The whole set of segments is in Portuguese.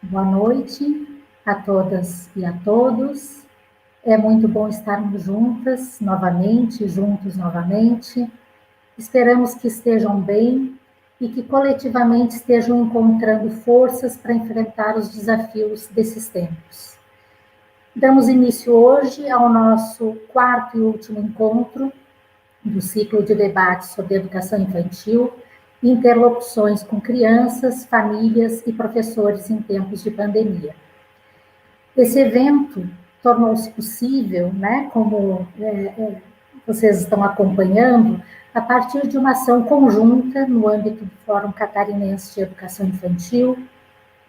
Boa noite a todas e a todos. É muito bom estarmos juntos novamente. Esperamos que estejam bem e que coletivamente estejam encontrando forças para enfrentar os desafios desses tempos. Damos início hoje ao nosso quarto e último encontro do ciclo de debate sobre educação infantil, interlocuções com crianças, famílias e professores em tempos de pandemia. Esse evento tornou-se possível, como vocês estão acompanhando, a partir de uma ação conjunta no âmbito do Fórum Catarinense de Educação Infantil,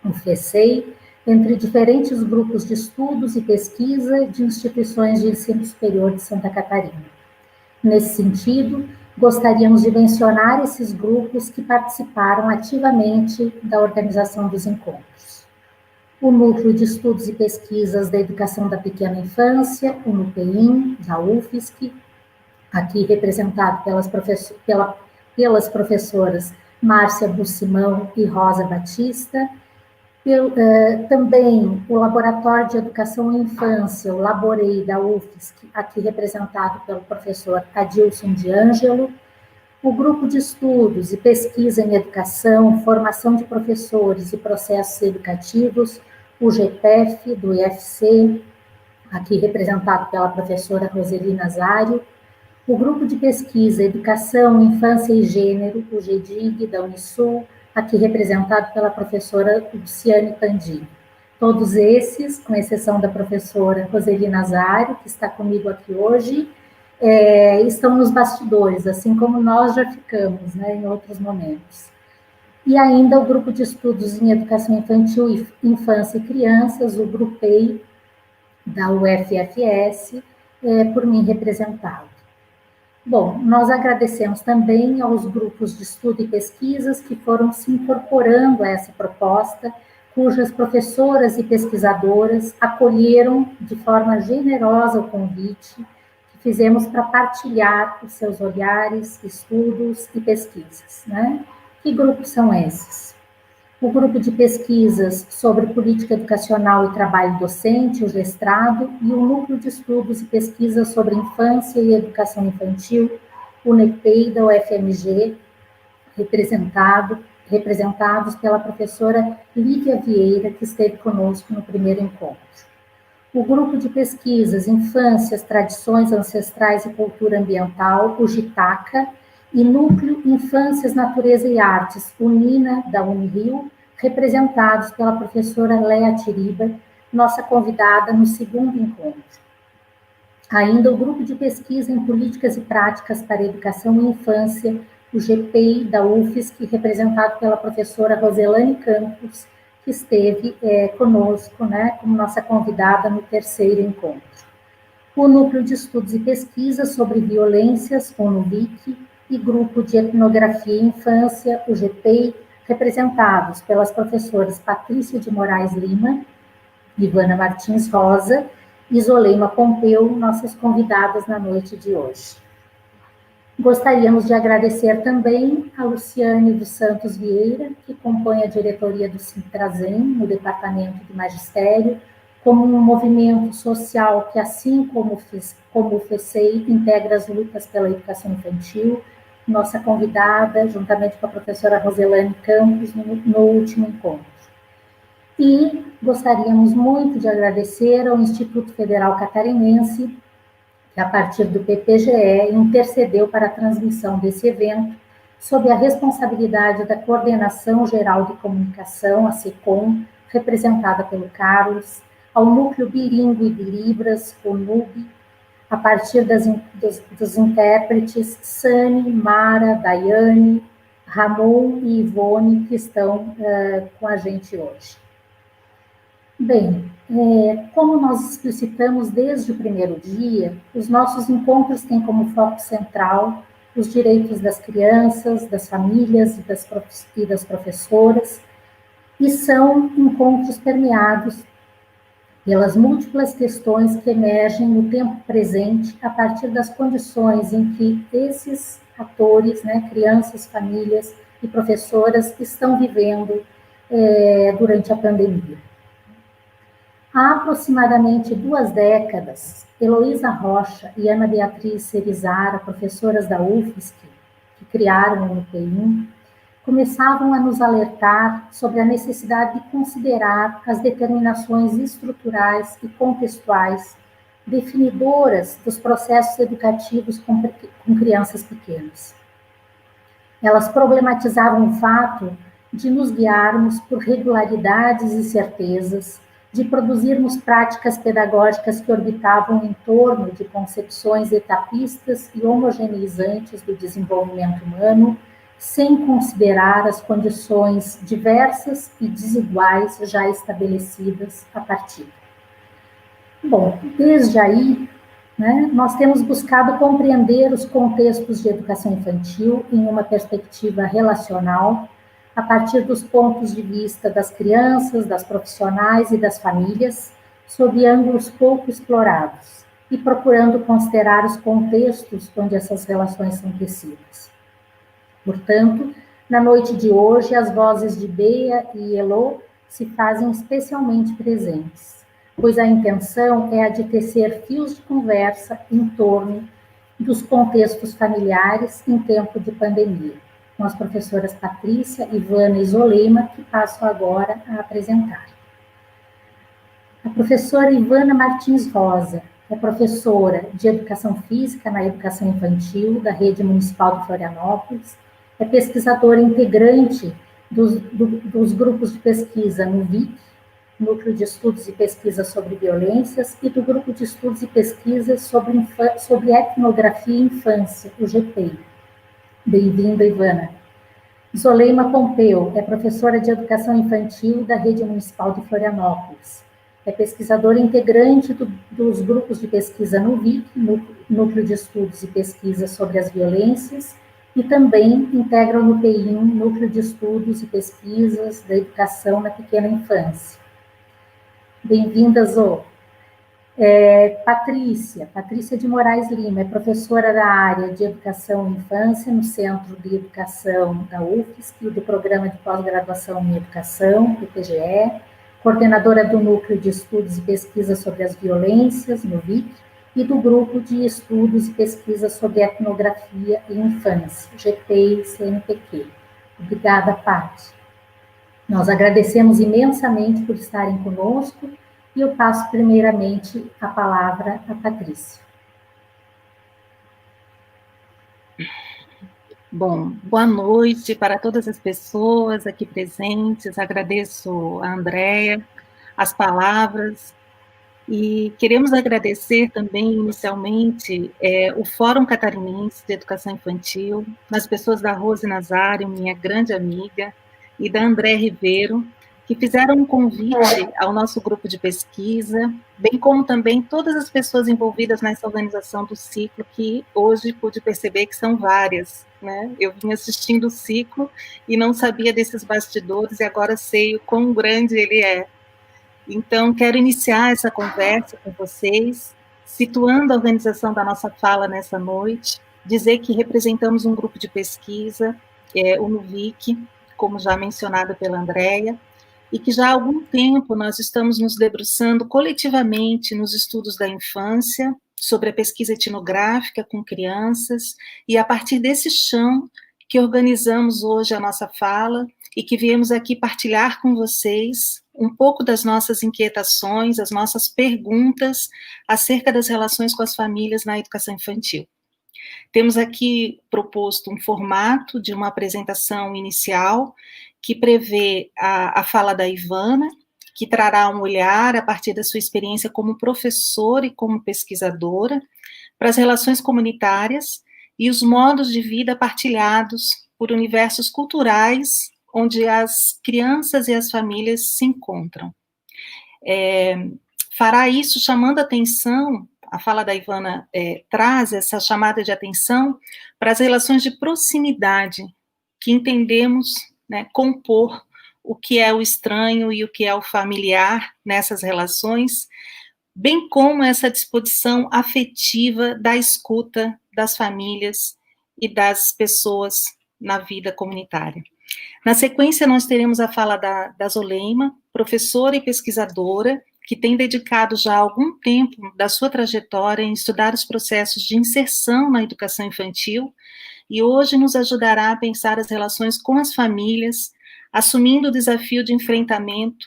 o FECEI, entre diferentes grupos de estudos e pesquisa de instituições de ensino superior de Santa Catarina. Nesse sentido, gostaríamos de mencionar esses grupos que participaram ativamente da organização dos encontros. O Núcleo de Estudos e Pesquisas da Educação da Pequena Infância, o NUPEIM, da UFSC, aqui representado pelas professoras Márcia Bucimão e Rosa Batista, também o Laboratório de Educação e Infância, o Laborei da UFSC, aqui representado pelo professor Adilson de Ângelo, o Grupo de Estudos e Pesquisa em Educação, Formação de Professores e Processos Educativos, o GPEF, do IFC, aqui representado pela professora Roseli Nazário, o Grupo de Pesquisa Educação, Infância e Gênero, o GEDIG, da Unisul, aqui representado pela professora Luciane Pandini. Todos esses, com exceção da professora Roseli Nazário, que está comigo aqui hoje, estão nos bastidores, assim como nós já ficamos, em outros momentos. E ainda o Grupo de Estudos em Educação Infantil, Infância e Crianças, o GRUPEI, da UFFS, por mim representado. Bom, nós agradecemos também aos grupos de estudo e pesquisas que foram se incorporando a essa proposta, cujas professoras e pesquisadoras acolheram de forma generosa o convite que fizemos para partilhar os seus olhares, estudos e pesquisas. Que grupos são esses? O grupo de pesquisas sobre política educacional e trabalho docente, o GESTRADO, e o núcleo de estudos e pesquisas sobre infância e educação infantil, o NEPEI da UFMG, representados pela professora Lívia Vieira, que esteve conosco no primeiro encontro. O grupo de pesquisas Infâncias, Tradições Ancestrais e Cultura Ambiental, o GITACA, e Núcleo Infâncias, Natureza e Artes, UNINA, da Unirio, representados pela professora Léa Tiriba, nossa convidada no segundo encontro. Ainda o Grupo de Pesquisa em Políticas e Práticas para a Educação e Infância, o GPEI, da UFSC, representado pela professora Roselane Campos, que esteve conosco, como nossa convidada no terceiro encontro. O Núcleo de Estudos e Pesquisas sobre Violências, o NUVIC, e Grupo de Etnografia e Infância, o GPEI, representados pelas professoras Patrícia de Moraes Lima, Ivana Martins Rosa e Zoleima Pompeu, nossas convidadas na noite de hoje. Gostaríamos de agradecer também a Luciane dos Santos Vieira, que compõe a diretoria do Sintrazen, no Departamento de Magistério, como um movimento social que, assim como o FECEI, integra as lutas pela educação infantil, nossa convidada, juntamente com a professora Roselane Campos, no último encontro. E gostaríamos muito de agradecer ao Instituto Federal Catarinense, que a partir do PPGE intercedeu para a transmissão desse evento, sob a responsabilidade da Coordenação Geral de Comunicação, a SECOM, representada pelo Carlos, ao Núcleo Bilíngue de Libras, o NUB, a partir dos intérpretes Sani, Mara, Daiane, Ramon e Ivone, que estão com a gente hoje. Bem, como nós explicitamos desde o primeiro dia, os nossos encontros têm como foco central os direitos das crianças, das famílias e das professoras, e são encontros permeados pelas múltiplas questões que emergem no tempo presente a partir das condições em que esses atores, crianças, famílias e professoras estão vivendo durante a pandemia. Há aproximadamente 2 décadas, Heloísa Rocha e Ana Beatriz Cerizara, professoras da UFSC, que criaram o NPI, começavam a nos alertar sobre a necessidade de considerar as determinações estruturais e contextuais definidoras dos processos educativos com crianças pequenas. Elas problematizavam o fato de nos guiarmos por regularidades e certezas, de produzirmos práticas pedagógicas que orbitavam em torno de concepções etapistas e homogeneizantes do desenvolvimento humano, sem considerar as condições diversas e desiguais já estabelecidas a partir. Bom, desde aí, nós temos buscado compreender os contextos de educação infantil em uma perspectiva relacional, a partir dos pontos de vista das crianças, das profissionais e das famílias, sob ângulos pouco explorados, e procurando considerar os contextos onde essas relações são tecidas. Portanto, na noite de hoje, as vozes de Bea e Elô se fazem especialmente presentes, pois a intenção é a de tecer fios de conversa em torno dos contextos familiares em tempo de pandemia, com as professoras Patrícia, Ivana e Zoleima, que passo agora a apresentar. A professora Ivana Martins Rosa é professora de Educação Física na Educação Infantil da Rede Municipal de Florianópolis, é pesquisadora integrante dos grupos de pesquisa no VIC, Núcleo de Estudos e Pesquisa sobre Violências, e do Grupo de Estudos e Pesquisas sobre Etnografia e Infância, o GPI. Bem-vinda, Ivana. Zoleima Pompeu é professora de Educação Infantil da Rede Municipal de Florianópolis. É pesquisadora integrante dos grupos de pesquisa no VIC, Núcleo de Estudos e Pesquisa sobre as Violências, e também integra o NUPEIN, Núcleo de Estudos e Pesquisas da Educação na Pequena Infância. Bem-vinda, Zô. Patrícia de Moraes Lima, é professora da área de Educação e Infância no Centro de Educação da UFSC e do Programa de Pós-Graduação em Educação, do PGE, coordenadora do Núcleo de Estudos e Pesquisa sobre as Violências, no VIC, e do Grupo de Estudos e Pesquisa sobre Etnografia e Infância, GPI-CNPq. Obrigada, Paty. Nós agradecemos imensamente por estarem conosco e eu passo primeiramente a palavra à Patrícia. Bom, boa noite para todas as pessoas aqui presentes. Agradeço a Andréia as palavras e queremos agradecer também, inicialmente, o Fórum Catarinense de Educação Infantil, as pessoas da Rose Nazário, minha grande amiga, e da André Ribeiro, que fizeram um convite ao nosso grupo de pesquisa, bem como também todas as pessoas envolvidas nessa organização do ciclo, que hoje pude perceber que são várias, né? Eu vim assistindo o ciclo e não sabia desses bastidores, e agora sei o quão grande ele é. Então, quero iniciar essa conversa com vocês, situando a organização da nossa fala nessa noite, dizer que representamos um grupo de pesquisa, o NUVIC, como já mencionado pela Andréia, e que já há algum tempo nós estamos nos debruçando coletivamente nos estudos da infância, sobre a pesquisa etnográfica com crianças, e a partir desse chão que organizamos hoje a nossa fala e que viemos aqui partilhar com vocês um pouco das nossas inquietações, as nossas perguntas acerca das relações com as famílias na educação infantil. Temos aqui proposto um formato de uma apresentação inicial que prevê a fala da Ivana, que trará um olhar a partir da sua experiência como professora e como pesquisadora para as relações comunitárias e os modos de vida partilhados por universos culturais onde as crianças e as famílias se encontram. Fará isso chamando atenção, a fala da Ivana traz essa chamada de atenção para as relações de proximidade que entendemos, né, compor o que é o estranho e o que é o familiar nessas relações, bem como essa disposição afetiva da escuta das famílias e das pessoas na vida comunitária. Na sequência, nós teremos a fala da Zoleima, professora e pesquisadora, que tem dedicado já algum tempo da sua trajetória em estudar os processos de inserção na educação infantil e hoje nos ajudará a pensar as relações com as famílias, assumindo o desafio de enfrentamento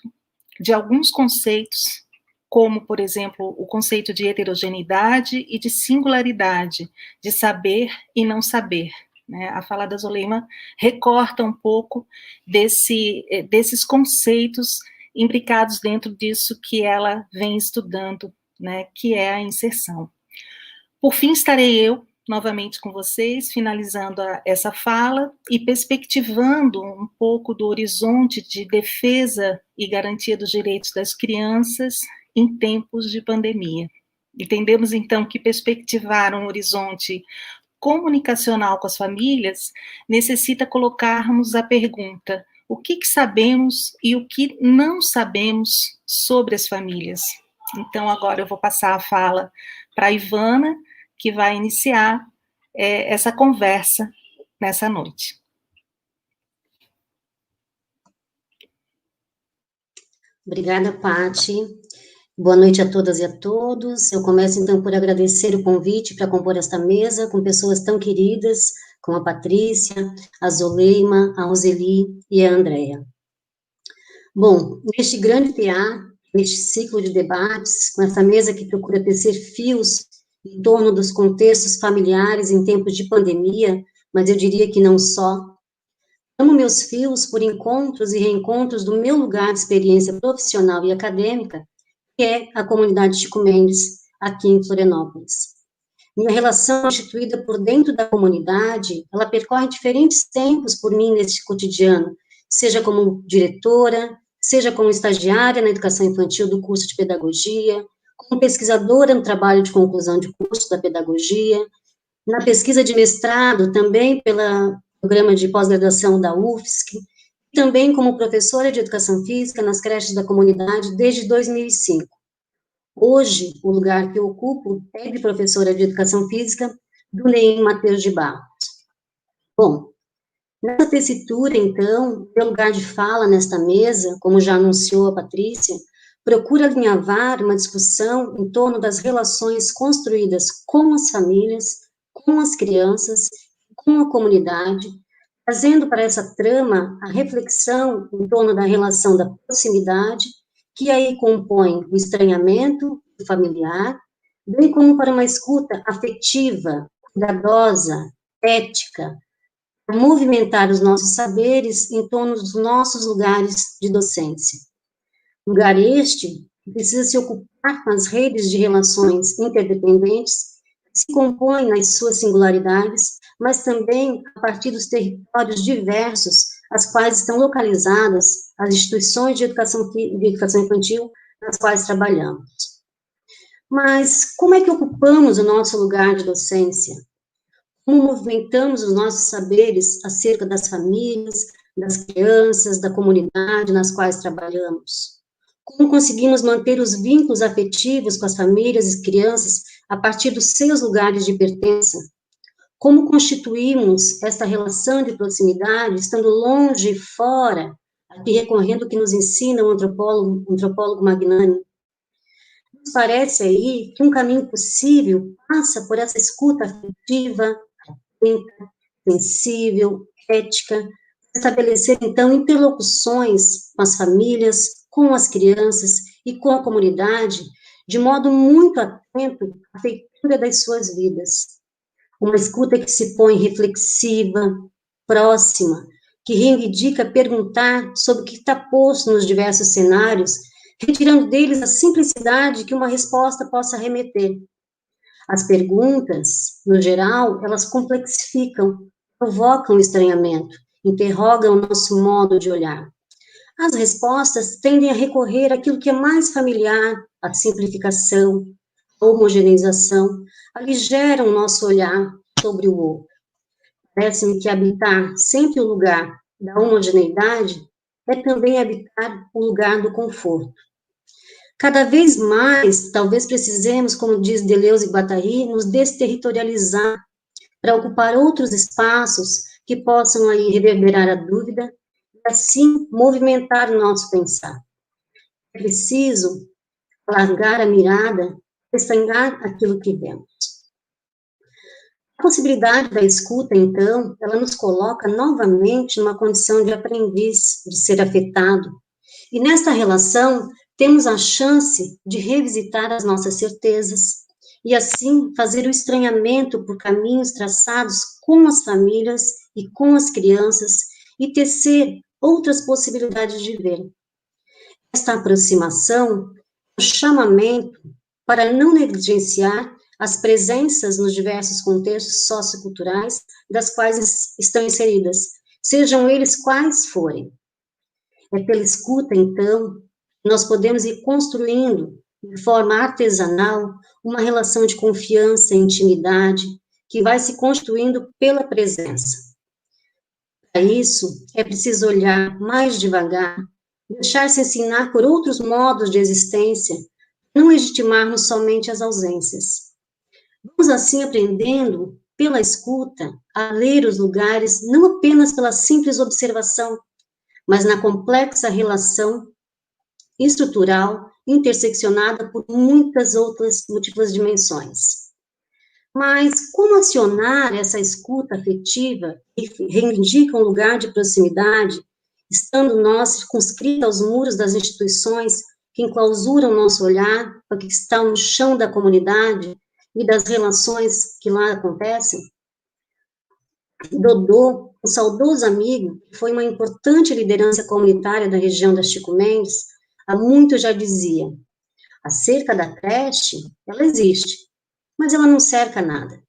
de alguns conceitos, como, por exemplo, o conceito de heterogeneidade e de singularidade, de saber e não saber. Né? A fala da Zoleima recorta um pouco desses conceitos imbricados dentro disso que ela vem estudando, né, que é a inserção. Por fim, estarei eu novamente com vocês, finalizando essa fala e perspectivando um pouco do horizonte de defesa e garantia dos direitos das crianças em tempos de pandemia. Entendemos, então, que perspectivar um horizonte comunicacional com as famílias necessita colocarmos a pergunta: o que sabemos e o que não sabemos sobre as famílias? Então, agora eu vou passar a fala para a Ivana, que vai iniciar essa conversa nessa noite. Obrigada, Pati. Boa noite a todas e a todos. Eu começo, então, por agradecer o convite para compor esta mesa com pessoas tão queridas como a Patrícia, a Zoleima, a Roseli e a Andréa. Bom, neste grande teatro, neste ciclo de debates, com essa mesa que procura tecer fios em torno dos contextos familiares em tempos de pandemia, mas eu diria que não só, amo meus fios por encontros e reencontros do meu lugar de experiência profissional e acadêmica, que é a comunidade Chico Mendes, aqui em Florianópolis. Minha relação instituída por dentro da comunidade, ela percorre diferentes tempos por mim nesse cotidiano, seja como diretora, seja como estagiária na educação infantil do curso de pedagogia, como pesquisadora no trabalho de conclusão de curso da pedagogia, na pesquisa de mestrado também pelo programa de pós-graduação da UFSC, também como professora de educação física nas creches da comunidade desde 2005. Hoje, o lugar que eu ocupo é de professora de educação física do NEM Mateus de Barros. Bom, nessa tessitura, então, meu lugar de fala nesta mesa, como já anunciou a Patrícia, procura alinhavar uma discussão em torno das relações construídas com as famílias, com as crianças, com a comunidade, trazendo para essa trama a reflexão em torno da relação da proximidade, que aí compõe o estranhamento familiar, bem como para uma escuta afetiva, cuidadosa, ética, para movimentar os nossos saberes em torno dos nossos lugares de docência. Lugar este que precisa se ocupar com as redes de relações interdependentes, que se compõem nas suas singularidades, mas também a partir dos territórios diversos, as quais estão localizadas as instituições de educação infantil nas quais trabalhamos. Mas como é que ocupamos o nosso lugar de docência? Como movimentamos os nossos saberes acerca das famílias, das crianças, da comunidade nas quais trabalhamos? Como conseguimos manter os vínculos afetivos com as famílias e crianças a partir dos seus lugares de pertença? Como constituímos esta relação de proximidade, estando longe e fora, aqui recorrendo ao que nos ensina o antropólogo magnânimo? Nos parece aí que um caminho possível passa por essa escuta afetiva, atenta, sensível, ética, estabelecer, então, interlocuções com as famílias, com as crianças e com a comunidade, de modo muito atento à feitura das suas vidas. Uma escuta que se põe reflexiva, próxima, que reivindica perguntar sobre o que está posto nos diversos cenários, retirando deles a simplicidade que uma resposta possa remeter. As perguntas, no geral, elas complexificam, provocam estranhamento, interrogam o nosso modo de olhar. As respostas tendem a recorrer àquilo que é mais familiar, à simplificação, à homogeneização, aligeram o nosso olhar sobre o outro. Parece-me que habitar sempre o lugar da homogeneidade é também habitar o lugar do conforto. Cada vez mais, talvez precisemos, como diz Deleuze e Guattari, nos desterritorializar para ocupar outros espaços que possam aí reverberar a dúvida e assim movimentar o nosso pensar. É preciso alargar a mirada, estrangar aquilo que vemos. A possibilidade da escuta, então, ela nos coloca novamente numa condição de aprendiz, de ser afetado. E nesta relação, temos a chance de revisitar as nossas certezas e, assim, fazer o estranhamento por caminhos traçados com as famílias e com as crianças e tecer outras possibilidades de ver. Esta aproximação é um chamamento para não negligenciar as presenças nos diversos contextos socioculturais das quais estão inseridas, sejam eles quais forem. É pela escuta, então, que nós podemos ir construindo, de forma artesanal, uma relação de confiança e intimidade que vai se construindo pela presença. Para isso, é preciso olhar mais devagar, deixar-se ensinar por outros modos de existência, não legitimarmos somente as ausências. Vamos, assim, aprendendo, pela escuta, a ler os lugares, não apenas pela simples observação, mas na complexa relação estrutural, interseccionada por muitas outras múltiplas dimensões. Mas como acionar essa escuta afetiva que reivindica um lugar de proximidade, estando nós circunscritos aos muros das instituições que enclausuram nosso olhar, para que está no chão da comunidade e das relações que lá acontecem? Dodô, um saudoso amigo, que foi uma importante liderança comunitária da região das Chico Mendes, há muito já dizia: a cerca da creche, ela existe, mas ela não cerca nada.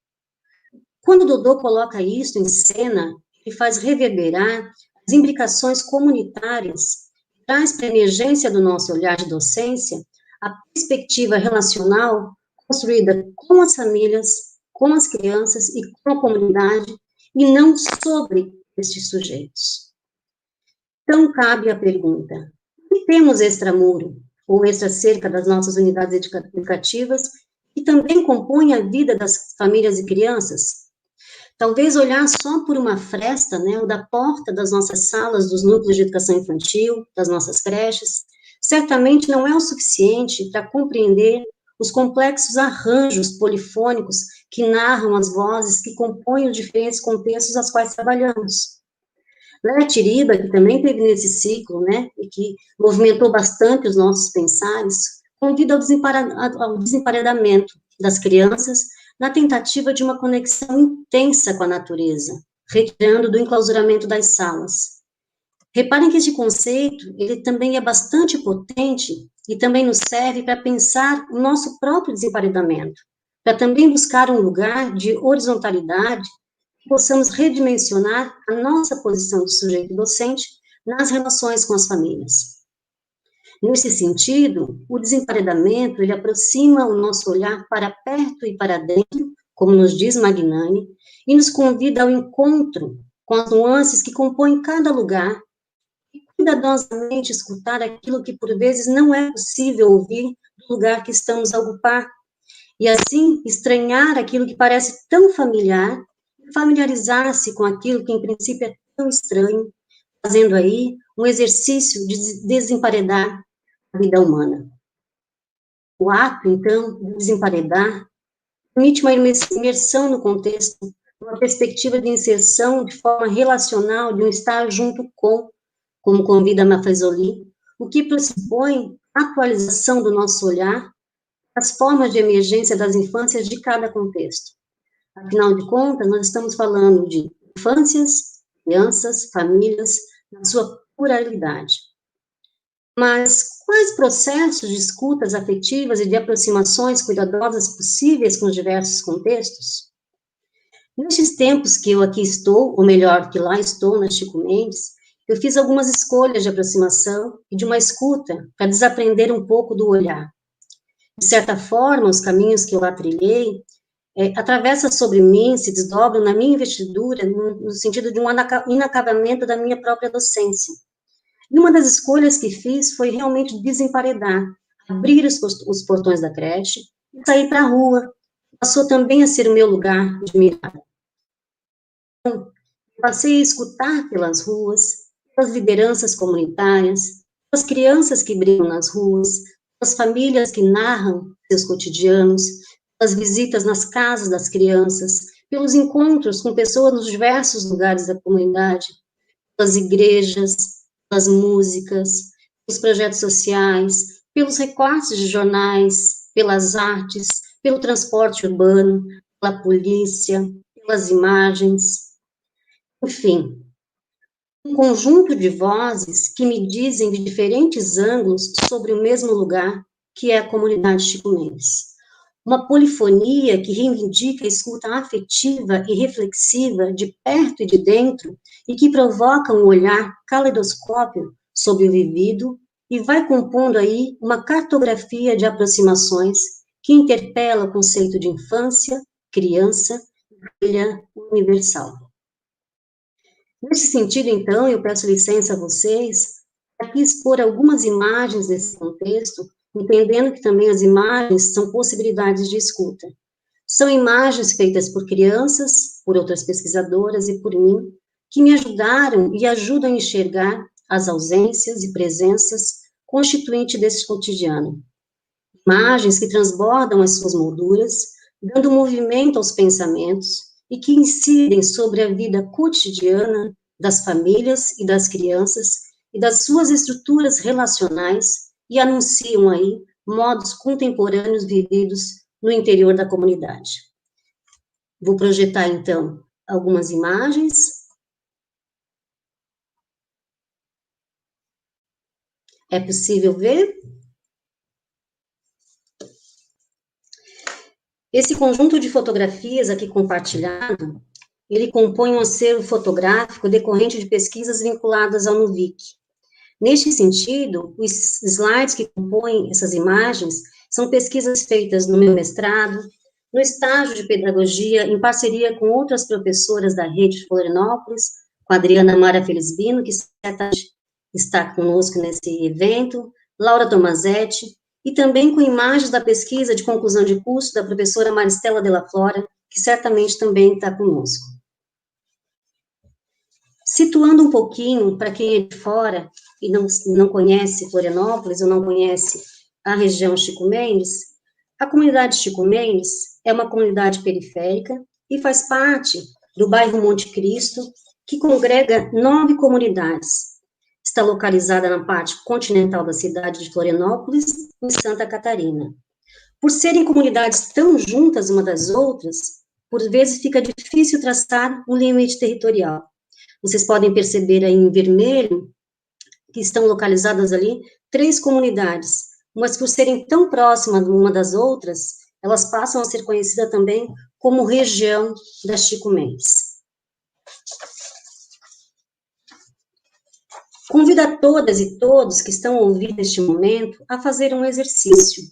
Quando Dodô coloca isso em cena, ele faz reverberar as implicações comunitárias, traz para a emergência do nosso olhar de docência a perspectiva relacional construída com as famílias, com as crianças e com a comunidade, e não sobre estes sujeitos. Então, cabe a pergunta: o que temos extramuro, ou extra-cerca das nossas unidades educativas, que também compõem a vida das famílias e crianças? Talvez olhar só por uma fresta, né, ou da porta das nossas salas, dos núcleos de educação infantil, das nossas creches, certamente não é o suficiente para compreender os complexos arranjos polifônicos que narram as vozes que compõem os diferentes contextos aos quais trabalhamos. Léa Tiriba, que também teve nesse ciclo, né, e que movimentou bastante os nossos pensares, convida ao desemparedamento das crianças na tentativa de uma conexão intensa com a natureza, retirando do enclausuramento das salas. Reparem que este conceito, ele também é bastante potente e também nos serve para pensar o nosso próprio desemparedamento, para também buscar um lugar de horizontalidade que possamos redimensionar a nossa posição de sujeito docente nas relações com as famílias. Nesse sentido, o desemparedamento, ele aproxima o nosso olhar para perto e para dentro, como nos diz Magnani, e nos convida ao encontro com as nuances que compõem cada lugar, e cuidadosamente escutar aquilo que por vezes não é possível ouvir do lugar que estamos a ocupar, e assim estranhar aquilo que parece tão familiar, familiarizar-se com aquilo que em princípio é tão estranho, fazendo aí um exercício de desemparedar a vida humana. O ato, então, de desemparedar, permite uma imersão no contexto, uma perspectiva de inserção de forma relacional, de um estar junto com, como convida Maffezoli, o que pressupõe a atualização do nosso olhar, as formas de emergência das infâncias de cada contexto. Afinal de contas, nós estamos falando de infâncias, crianças, famílias, na sua pluralidade. Mas quais processos de escutas afetivas e de aproximações cuidadosas possíveis com os diversos contextos? Nestes tempos que eu aqui estou, ou melhor, que lá estou, na Chico Mendes, eu fiz algumas escolhas de aproximação e de uma escuta para desaprender um pouco do olhar. De certa forma, os caminhos que eu lá trilhei atravessam sobre mim, se desdobram na minha investidura, no sentido de um inacabamento da minha própria docência. E uma das escolhas que fiz foi realmente desemparedar, abrir os portões da creche e sair para a rua. Passou também a ser o meu lugar de mirada. Então, passei a escutar pelas ruas, pelas lideranças comunitárias, pelas crianças que brincam nas ruas, as famílias que narram seus cotidianos, pelas visitas nas casas das crianças, pelos encontros com pessoas nos diversos lugares da comunidade, pelas igrejas, pelas músicas, pelos projetos sociais, pelos recortes de jornais, pelas artes, pelo transporte urbano, pela polícia, pelas imagens, enfim, um conjunto de vozes que me dizem de diferentes ângulos sobre o mesmo lugar, que é a comunidade Chico Mendes. Uma polifonia que reivindica a escuta afetiva e reflexiva de perto e de dentro, e que provoca um olhar caleidoscópio sobre o vivido, e vai compondo aí uma cartografia de aproximações que interpela o conceito de infância, criança, filha universal. Nesse sentido, então, eu peço licença a vocês para aqui expor algumas imagens desse contexto, entendendo que também as imagens são possibilidades de escuta. São imagens feitas por crianças, por outras pesquisadoras e por mim, que me ajudaram e ajudam a enxergar as ausências e presenças constituintes desse cotidiano. Imagens que transbordam as suas molduras, dando movimento aos pensamentos, e que incidem sobre a vida cotidiana das famílias e das crianças e das suas estruturas relacionais e anunciam aí modos contemporâneos vividos no interior da comunidade. Vou projetar, então, algumas imagens. É possível ver? Esse conjunto de fotografias aqui compartilhado, ele compõe um acervo fotográfico decorrente de pesquisas vinculadas ao NUVIC. Neste sentido, os slides que compõem essas imagens são pesquisas feitas no meu mestrado, no estágio de pedagogia, em parceria com outras professoras da rede de Florianópolis, com a Adriana Mara Felisbino, que certamente está conosco nesse evento, Laura Tomazetti, e também com imagens da pesquisa de conclusão de curso da professora Maristela Della Flora, que certamente também está conosco. Situando um pouquinho, para quem é de fora e não conhece Florianópolis, ou não conhece a região Chico Mendes, a comunidade Chico Mendes é uma comunidade periférica e faz parte do bairro Monte Cristo, que congrega 9 comunidades. Está localizada na parte continental da cidade de Florianópolis, em Santa Catarina. Por serem comunidades tão juntas uma das outras, por vezes fica difícil traçar um limite territorial. Vocês podem perceber aí em vermelho que estão localizadas ali 3 comunidades, mas por serem tão próximas uma das outras, elas passam a ser conhecidas também como região da Chico Mendes. Convido a todas e todos que estão ouvindo este momento a fazer um exercício.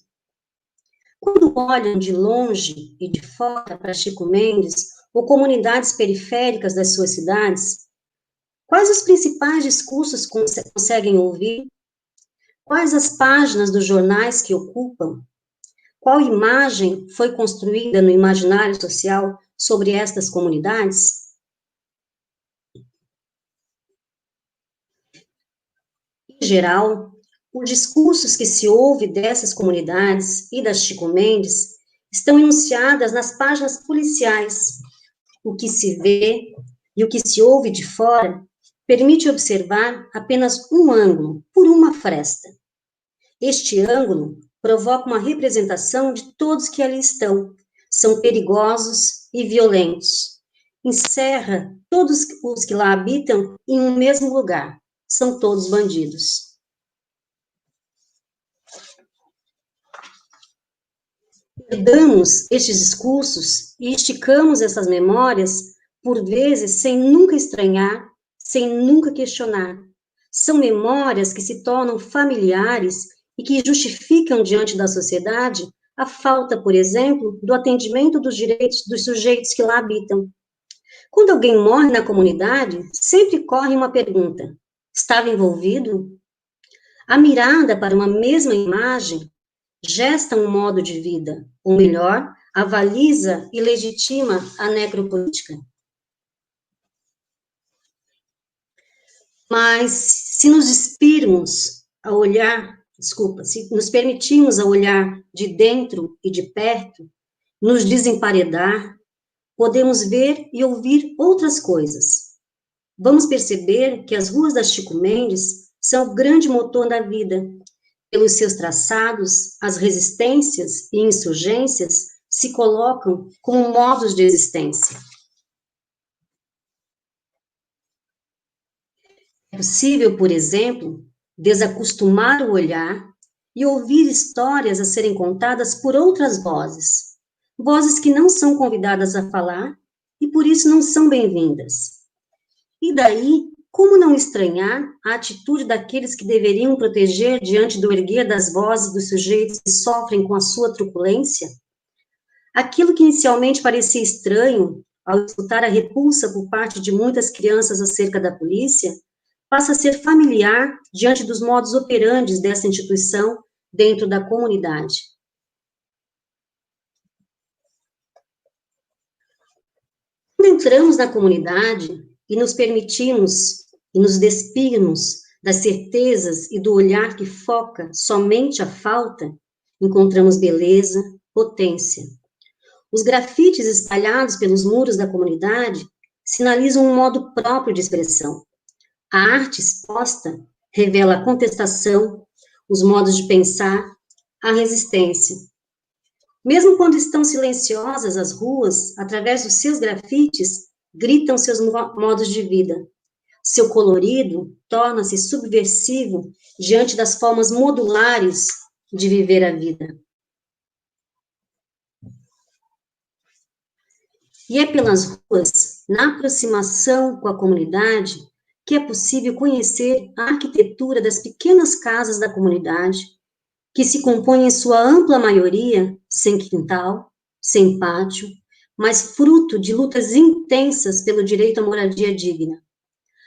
Quando olham de longe e de fora para Chico Mendes ou comunidades periféricas das suas cidades, quais os principais discursos conseguem ouvir? Quais as páginas dos jornais que ocupam? Qual imagem foi construída no imaginário social sobre estas comunidades? Em geral, os discursos que se ouve dessas comunidades e das Chico Mendes estão enunciadas nas páginas policiais. O que se vê e o que se ouve de fora permite observar apenas um ângulo, por uma fresta. Este ângulo provoca uma representação de todos que ali estão. São perigosos e violentos. Encerra todos os que lá habitam em um mesmo lugar. São todos bandidos. Herdamos estes discursos e esticamos essas memórias, por vezes, sem nunca estranhar, sem nunca questionar. São memórias que se tornam familiares e que justificam diante da sociedade a falta, por exemplo, do atendimento dos direitos dos sujeitos que lá habitam. Quando alguém morre na comunidade, sempre corre uma pergunta: estava envolvido? A mirada para uma mesma imagem gesta um modo de vida, ou melhor, avaliza e legitima a necropolítica. Mas, se nos despirmos a olhar se nos permitirmos a olhar de dentro e de perto, nos desemparedar, podemos ver e ouvir outras coisas. Vamos perceber que as ruas da Chico Mendes são o grande motor da vida. Pelos seus traçados, as resistências e insurgências se colocam como modos de existência. É possível, por exemplo, desacostumar o olhar e ouvir histórias a serem contadas por outras vozes, vozes que não são convidadas a falar e por isso não são bem-vindas. E daí, como não estranhar a atitude daqueles que deveriam proteger diante do erguer das vozes dos sujeitos que sofrem com a sua truculência? Aquilo que inicialmente parecia estranho, ao escutar a repulsa por parte de muitas crianças acerca da polícia, passa a ser familiar diante dos modos operandes dessa instituição dentro da comunidade. Quando entramos na comunidade e nos permitimos e nos despirmos das certezas e do olhar que foca somente a falta, encontramos beleza, potência. Os grafites espalhados pelos muros da comunidade sinalizam um modo próprio de expressão. A arte exposta revela a contestação, os modos de pensar, a resistência. Mesmo quando estão silenciosas as ruas, através dos seus grafites, gritam seus modos de vida. Seu colorido torna-se subversivo diante das formas modulares de viver a vida. E é pelas ruas, na aproximação com a comunidade, que é possível conhecer a arquitetura das pequenas casas da comunidade, que se compõem em sua ampla maioria sem quintal, sem pátio, mas fruto de lutas intensas pelo direito à moradia digna.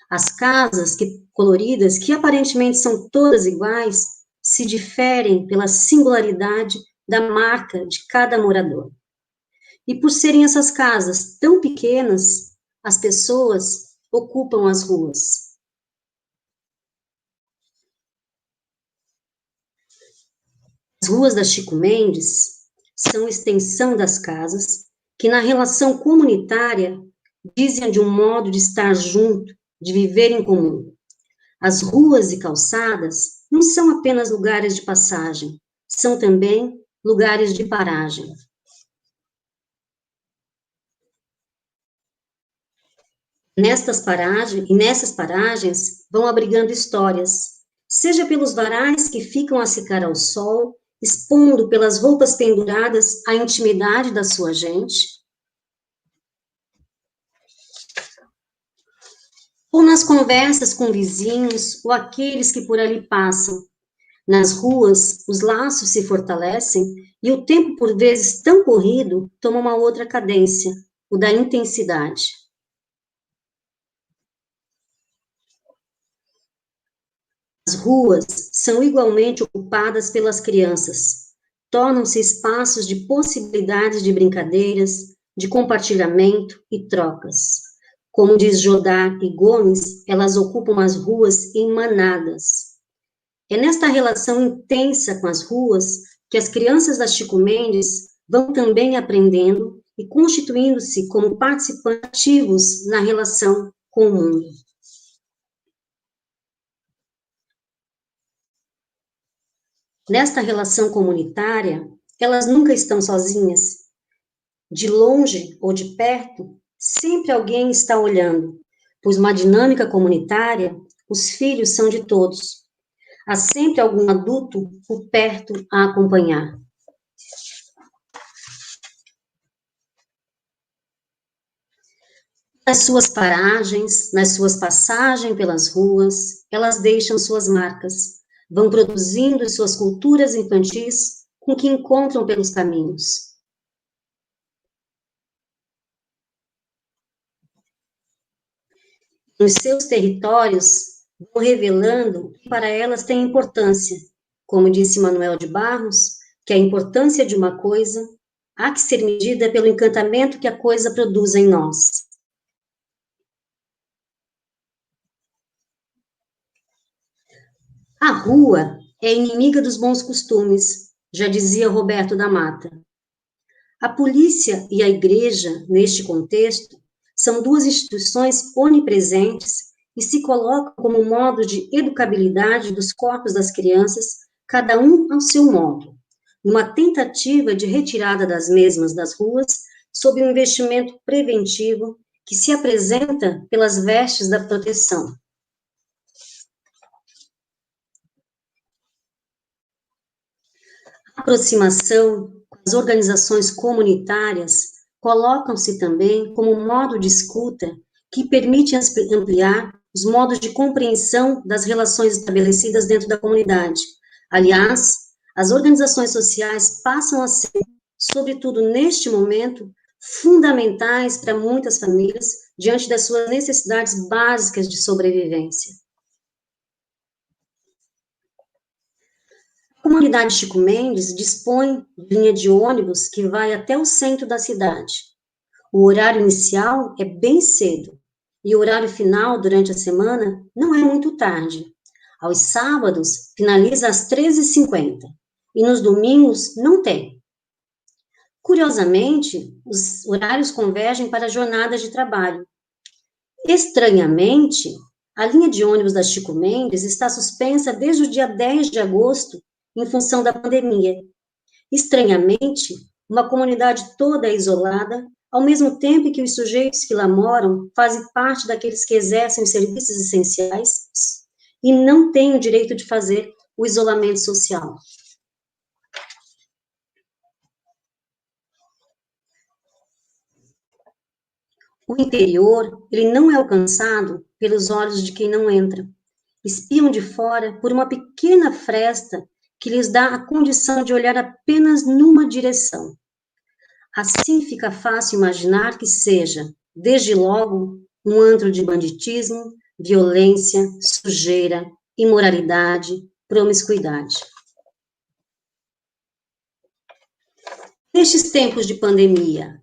As casas coloridas, que aparentemente são todas iguais, se diferem pela singularidade da marca de cada morador. E por serem essas casas tão pequenas, as pessoas ocupam as ruas. As ruas da Chico Mendes são extensão das casas que, na relação comunitária, dizem de um modo de estar junto, de viver em comum. As ruas e calçadas não são apenas lugares de passagem, são também lugares de paragem. Nessas paragens vão abrigando histórias, seja pelos varais que ficam a secar ao sol, expondo pelas roupas penduradas a intimidade da sua gente, ou nas conversas com vizinhos ou aqueles que por ali passam. Nas ruas, os laços se fortalecem e o tempo, por vezes tão corrido, toma uma outra cadência, o da intensidade. As ruas são igualmente ocupadas pelas crianças, tornam-se espaços de possibilidades de brincadeiras, de compartilhamento e trocas. Como diz Jodar e Gomes, elas ocupam as ruas em manadas. É nesta relação intensa com as ruas que as crianças da Chico Mendes vão também aprendendo e constituindo-se como participantes ativos na relação com o mundo. Nesta relação comunitária, elas nunca estão sozinhas. De longe ou de perto, sempre alguém está olhando, pois uma dinâmica comunitária, os filhos são de todos. Há sempre algum adulto por perto a acompanhar. Nas suas paragens, nas suas passagens pelas ruas, elas deixam suas marcas, vão produzindo suas culturas infantis com o que encontram pelos caminhos. Nos seus territórios, vão revelando que para elas tem importância. Como disse Manuel de Barros, que a importância de uma coisa há que ser medida pelo encantamento que a coisa produz em nós. A rua é inimiga dos bons costumes, já dizia Roberto da Mata. A polícia e a igreja, neste contexto, são duas instituições onipresentes e se colocam como modo de educabilidade dos corpos das crianças, cada um ao seu modo, numa tentativa de retirada das mesmas das ruas, sob um investimento preventivo que se apresenta pelas vestes da proteção. A aproximação com as organizações comunitárias colocam-se também como um modo de escuta que permite ampliar os modos de compreensão das relações estabelecidas dentro da comunidade. Aliás, as organizações sociais passam a ser, sobretudo neste momento, fundamentais para muitas famílias diante das suas necessidades básicas de sobrevivência. A comunidade Chico Mendes dispõe de linha de ônibus que vai até o centro da cidade. O horário inicial é bem cedo, e o horário final, durante a semana, não é muito tarde. Aos sábados, finaliza às 13h50, e nos domingos não tem. Curiosamente, os horários convergem para jornadas de trabalho. Estranhamente, a linha de ônibus da Chico Mendes está suspensa desde o dia 10 de agosto, em função da pandemia. Estranhamente, uma comunidade toda isolada, ao mesmo tempo que os sujeitos que lá moram fazem parte daqueles que exercem os serviços essenciais e não têm o direito de fazer o isolamento social. O interior, ele não é alcançado pelos olhos de quem não entra. Espiam de fora por uma pequena fresta que lhes dá a condição de olhar apenas numa direção. Assim fica fácil imaginar que seja, desde logo, um antro de banditismo, violência, sujeira, imoralidade, promiscuidade. Nestes tempos de pandemia,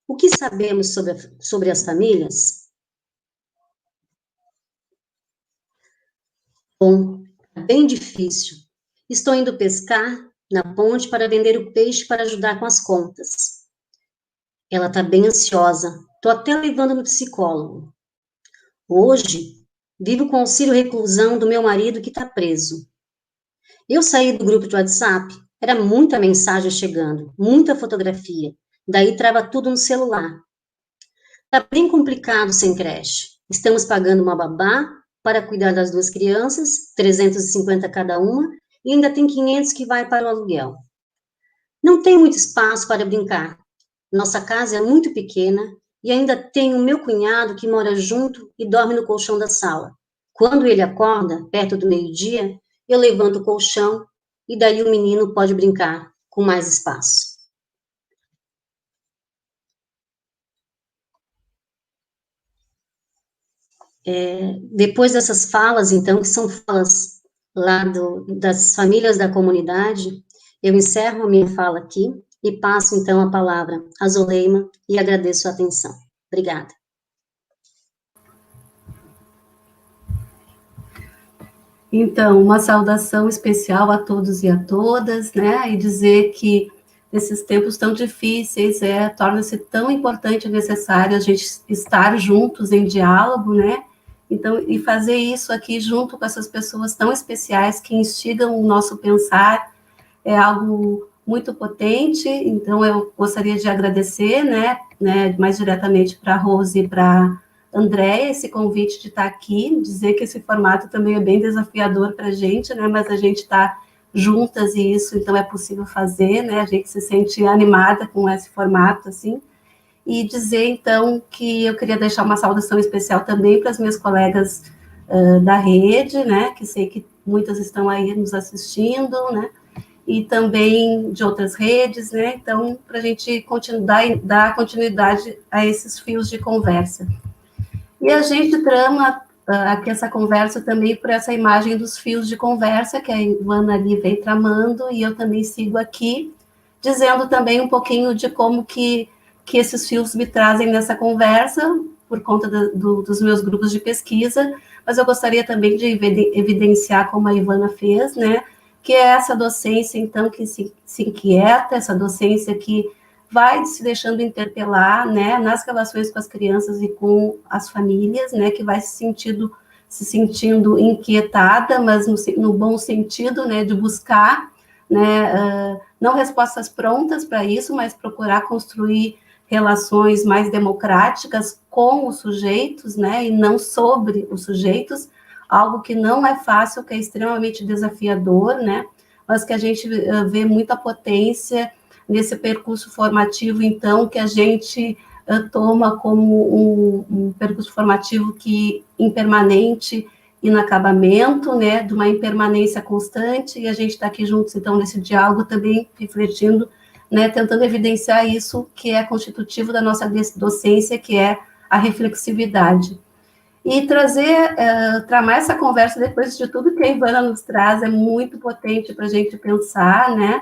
o que sabemos sobre as famílias? Bom, é bem difícil. Estou indo pescar na ponte para vender o peixe para ajudar com as contas. Ela está bem ansiosa. Estou até levando no psicólogo. Hoje, vivo com auxílio reclusão do meu marido que está preso. Eu saí do grupo de WhatsApp, era muita mensagem chegando, muita fotografia. Daí trava tudo no celular. Está bem complicado sem creche. Estamos pagando uma babá para cuidar das duas crianças, 350 cada uma, e ainda tem 500 que vai para o aluguel. Não tem muito espaço para brincar. Nossa casa é muito pequena e ainda tem o meu cunhado que mora junto e dorme no colchão da sala. Quando ele acorda, perto do meio-dia, eu levanto o colchão e daí o menino pode brincar com mais espaço. Depois dessas falas, então, que são falas lá das famílias da comunidade, eu encerro a minha fala aqui e passo, então, a palavra a Zoleima e agradeço a atenção. Obrigada. Então, uma saudação especial a todos e a todas, né, e dizer que nesses tempos tão difíceis, torna-se tão importante e necessário a gente estar juntos em diálogo, né, então, e fazer isso aqui junto com essas pessoas tão especiais que instigam o nosso pensar, é algo muito potente. Então, eu gostaria de agradecer, né mais diretamente para a Rose e para a Andréia, esse convite de estar aqui, dizer que esse formato também é bem desafiador para a gente, né, mas a gente está juntas e isso, então, é possível fazer, né, a gente se sente animada com esse formato, assim, e dizer, então, que eu queria deixar uma saudação especial também para as minhas colegas da rede, né, que sei que muitas estão aí nos assistindo, né, e também de outras redes, né, então, para a gente dar continuidade a esses fios de conversa. E a gente trama aqui essa conversa também por essa imagem dos fios de conversa que a Ivana ali vem tramando, e eu também sigo aqui, dizendo também um pouquinho de como que esses fios me trazem nessa conversa, por conta dos meus grupos de pesquisa, mas eu gostaria também de evidenciar, como a Ivana fez, né, que é essa docência, então, que se inquieta, essa docência que vai se deixando interpelar, né, nas relações com as crianças e com as famílias, né, que vai se sentindo inquietada, mas no bom sentido, né, de buscar, né, não respostas prontas para isso, mas procurar construir relações mais democráticas com os sujeitos, né, e não sobre os sujeitos, algo que não é fácil, que é extremamente desafiador, né, mas que a gente vê muita potência nesse percurso formativo, então, que a gente toma como um percurso formativo que impermanente, inacabamento, né, de uma impermanência constante, e a gente está aqui juntos, então, nesse diálogo também, refletindo, né, tentando evidenciar isso que é constitutivo da nossa docência, que é a reflexividade. E tramar essa conversa, depois de tudo que a Ivana nos traz, é muito potente para a gente pensar, né,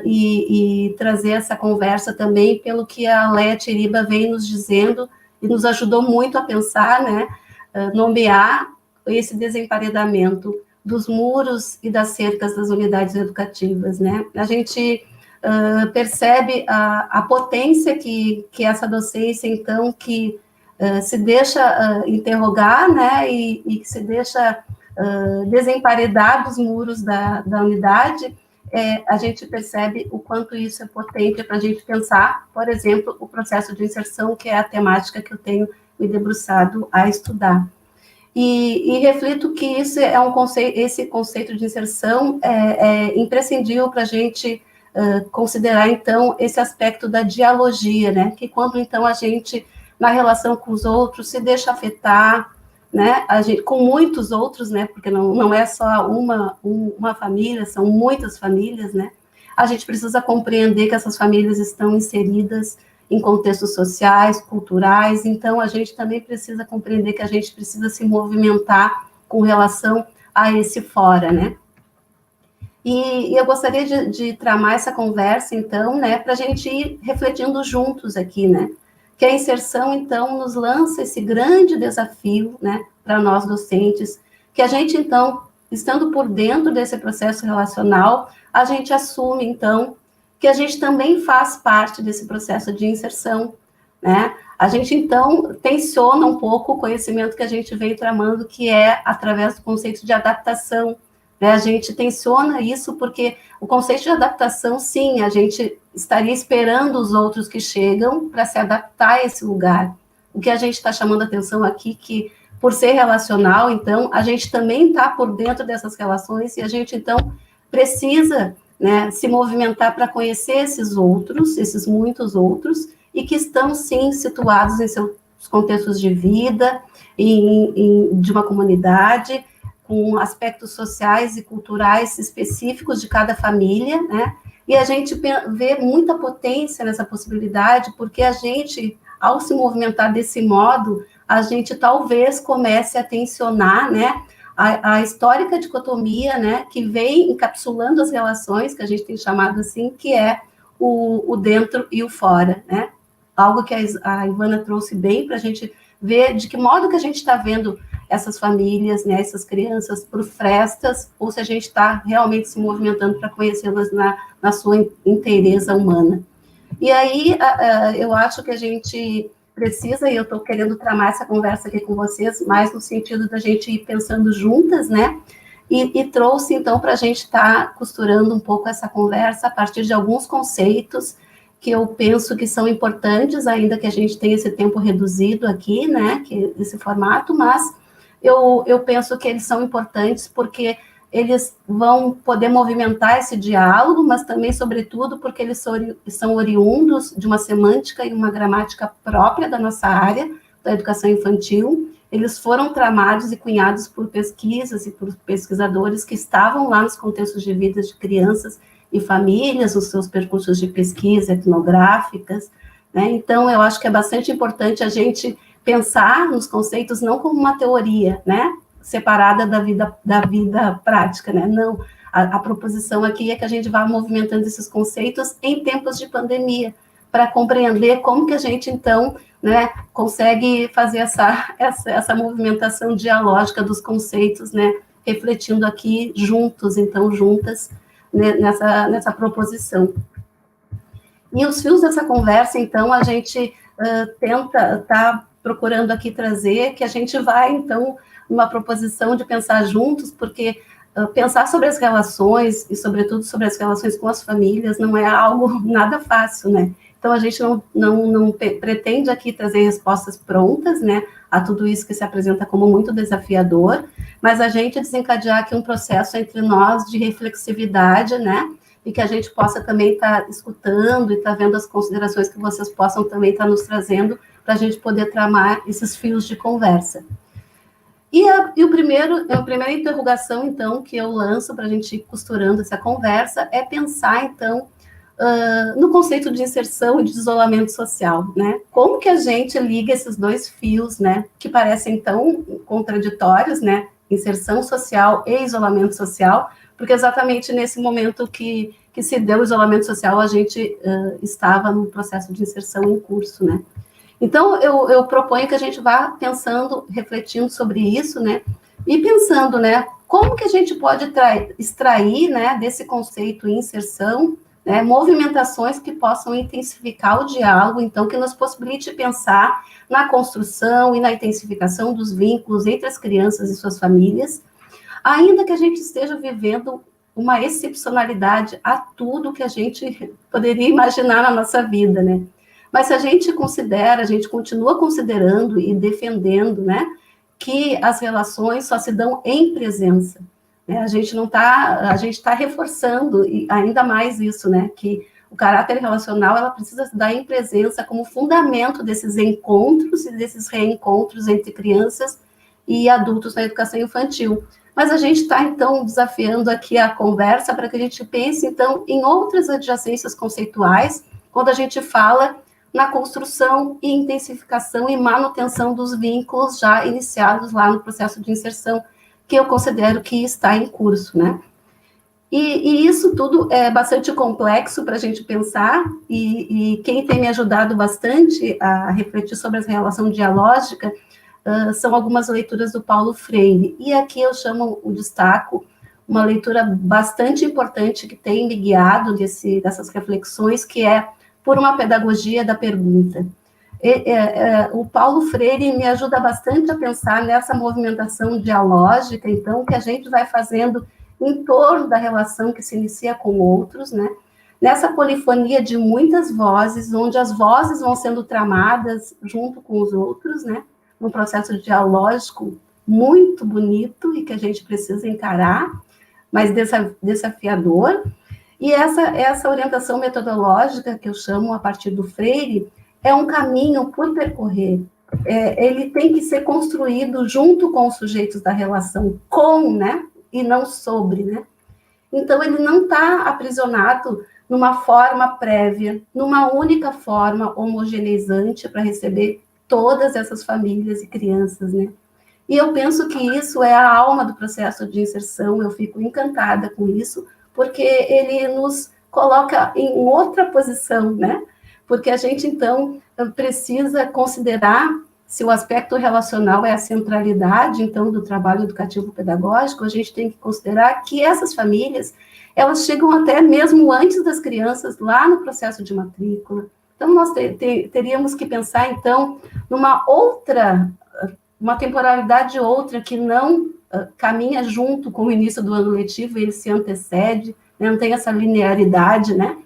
e trazer essa conversa também pelo que a Leia Tiriba vem nos dizendo, e nos ajudou muito a pensar, né, nomear esse desemparedamento dos muros e das cercas das unidades educativas, né. A gente percebe a potência que essa docência, então, que se deixa interrogar, né, e que se deixa desemparedar dos muros da unidade, a gente percebe o quanto isso é potente para a gente pensar, por exemplo, o processo de inserção, que é a temática que eu tenho me debruçado a estudar. E reflito que isso é esse conceito de inserção é imprescindível para a gente considerar, então, esse aspecto da dialogia, né, que quando, então, a gente, na relação com os outros, se deixa afetar, né, a gente, com muitos outros, né, porque não é só uma família, são muitas famílias, né, a gente precisa compreender que essas famílias estão inseridas em contextos sociais, culturais, então a gente também precisa compreender que a gente precisa se movimentar com relação a esse fora, né. E eu gostaria de tramar essa conversa, então, né, para a gente ir refletindo juntos aqui, né, que a inserção, então, nos lança esse grande desafio, né, para nós docentes, que a gente, então, estando por dentro desse processo relacional, a gente assume, então, que a gente também faz parte desse processo de inserção, né, a gente, então, tensiona um pouco o conhecimento que a gente vem tramando, que é através do conceito de adaptação, né, a gente tensiona isso porque o conceito de adaptação, sim, a gente estaria esperando os outros que chegam para se adaptar a esse lugar. O que a gente está chamando a atenção aqui, que por ser relacional, então, a gente também está por dentro dessas relações e a gente, então, precisa, né, se movimentar para conhecer esses outros, esses muitos outros, e que estão, sim, situados em seus contextos de vida, de uma comunidade, com aspectos sociais e culturais específicos de cada família, né? E a gente vê muita potência nessa possibilidade, porque a gente, ao se movimentar desse modo, a gente talvez comece a tensionar, né, a histórica dicotomia, né, que vem encapsulando as relações, que a gente tem chamado assim, que é o dentro e o fora, né? Algo que a Ivana trouxe bem para a gente ver de que modo que a gente está vendo essas famílias, né, essas crianças por frestas, ou se a gente está realmente se movimentando para conhecê-las na sua inteireza humana. E aí, eu acho que a gente precisa, e eu estou querendo tramar essa conversa aqui com vocês, mais no sentido da gente ir pensando juntas, né, e trouxe, então, para a gente estar costurando um pouco essa conversa a partir de alguns conceitos que eu penso que são importantes, ainda que a gente tenha esse tempo reduzido aqui, né, esse formato, mas eu penso que eles são importantes porque eles vão poder movimentar esse diálogo, mas também, sobretudo, porque eles são oriundos de uma semântica e uma gramática própria da nossa área, da educação infantil. Eles foram tramados e cunhados por pesquisas e por pesquisadores que estavam lá nos contextos de vida de crianças e famílias, os seus percursos de pesquisa etnográficas, né? Então, eu acho que é bastante importante a gente pensar nos conceitos não como uma teoria, né, separada da vida prática, né, não, a proposição aqui é que a gente vá movimentando esses conceitos em tempos de pandemia, para compreender como que a gente, então, né, consegue fazer essa movimentação dialógica dos conceitos, né, refletindo aqui juntos, então, juntas, né, nessa proposição. E os fios dessa conversa, então, a gente tá procurando aqui trazer, que a gente vai, então, numa proposição de pensar juntos, porque pensar sobre as relações, e sobretudo sobre as relações com as famílias, não é algo nada fácil, né? Então, a gente não pretende aqui trazer respostas prontas, né, a tudo isso que se apresenta como muito desafiador, mas a gente desencadear aqui um processo entre nós de reflexividade, né, e que a gente possa também estar escutando e estar vendo as considerações que vocês possam também estar nos trazendo para a gente poder tramar esses fios de conversa. E a primeira interrogação, então, que eu lanço para a gente ir costurando essa conversa é pensar, então, no conceito de inserção e de isolamento social, né? Como que a gente liga esses dois fios, né, que parecem tão contraditórios, né? Inserção social e isolamento social, porque exatamente nesse momento que se deu o isolamento social, a gente estava num processo de inserção em curso, né? Então, eu proponho que a gente vá pensando, refletindo sobre isso, né? E pensando, né, como que a gente pode extrair, né, desse conceito inserção, né, movimentações que possam intensificar o diálogo, então, que nos possibilite pensar na construção e na intensificação dos vínculos entre as crianças e suas famílias, ainda que a gente esteja vivendo uma excepcionalidade a tudo que a gente poderia imaginar na nossa vida, né? Mas se a gente continua considerando e defendendo, né, que as relações só se dão em presença, né? A gente está reforçando ainda mais isso, né, que o caráter relacional, ela precisa se dar em presença como fundamento desses encontros e desses reencontros entre crianças e adultos na educação infantil. Mas a gente está, então, desafiando aqui a conversa para que a gente pense, então, em outras adjacências conceituais, quando a gente fala na construção e intensificação e manutenção dos vínculos já iniciados lá no processo de inserção, que eu considero que está em curso, né? E isso tudo é bastante complexo para a gente pensar, e quem tem me ajudado bastante a refletir sobre essa relação dialógica são algumas leituras do Paulo Freire, e aqui eu destaco uma leitura bastante importante que tem me guiado dessas reflexões, que é Por uma Pedagogia da Pergunta. O Paulo Freire me ajuda bastante a pensar nessa movimentação dialógica, então, que a gente vai fazendo em torno da relação que se inicia com outros, né? Nessa polifonia de muitas vozes, onde as vozes vão sendo tramadas junto com os outros, né? Um processo dialógico muito bonito e que a gente precisa encarar, mas desafiador. E essa orientação metodológica, que eu chamo a partir do Freire, é um caminho por percorrer. Ele tem que ser construído junto com os sujeitos da relação, né? E não sobre, né? Então, ele não está aprisionado numa forma prévia, numa única forma homogeneizante para receber todas essas famílias e crianças, né? E eu penso que isso é a alma do processo de inserção, eu fico encantada com isso, porque ele nos coloca em outra posição, né? Porque a gente, então, precisa considerar, se o aspecto relacional é a centralidade, então, do trabalho educativo-pedagógico, a gente tem que considerar que essas famílias, elas chegam até mesmo antes das crianças, lá no processo de matrícula. Então, nós teríamos que pensar, então, uma temporalidade outra que não caminha junto com o início do ano letivo, ele se antecede, né, não tem essa linearidade, né?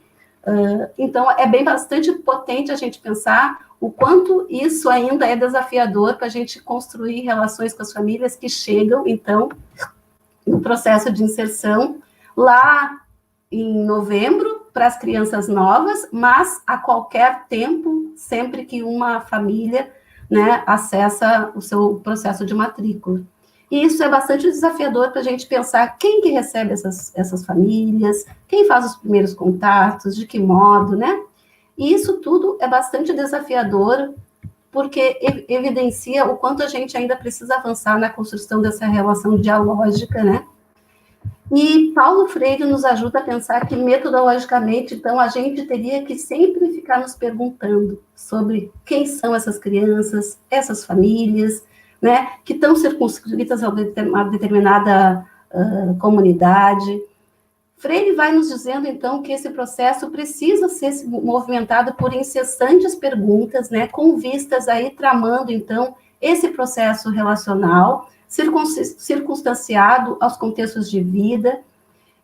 Então, é bastante potente a gente pensar o quanto isso ainda é desafiador para a gente construir relações com as famílias que chegam, então, no processo de inserção, lá em novembro, para as crianças novas, mas a qualquer tempo, sempre que uma família, né, acessa o seu processo de matrícula. E isso é bastante desafiador para a gente pensar quem que recebe essas famílias, quem faz os primeiros contatos, de que modo, né? E isso tudo é bastante desafiador, porque evidencia o quanto a gente ainda precisa avançar na construção dessa relação dialógica, né? E Paulo Freire nos ajuda a pensar que, metodologicamente, então, a gente teria que sempre ficar nos perguntando sobre quem são essas crianças, essas famílias, né, que estão circunscritas a uma determinada comunidade. Freire vai nos dizendo, então, que esse processo precisa ser movimentado por incessantes perguntas, né, com vistas aí tramando, então, esse processo relacional, circunstanciado aos contextos de vida.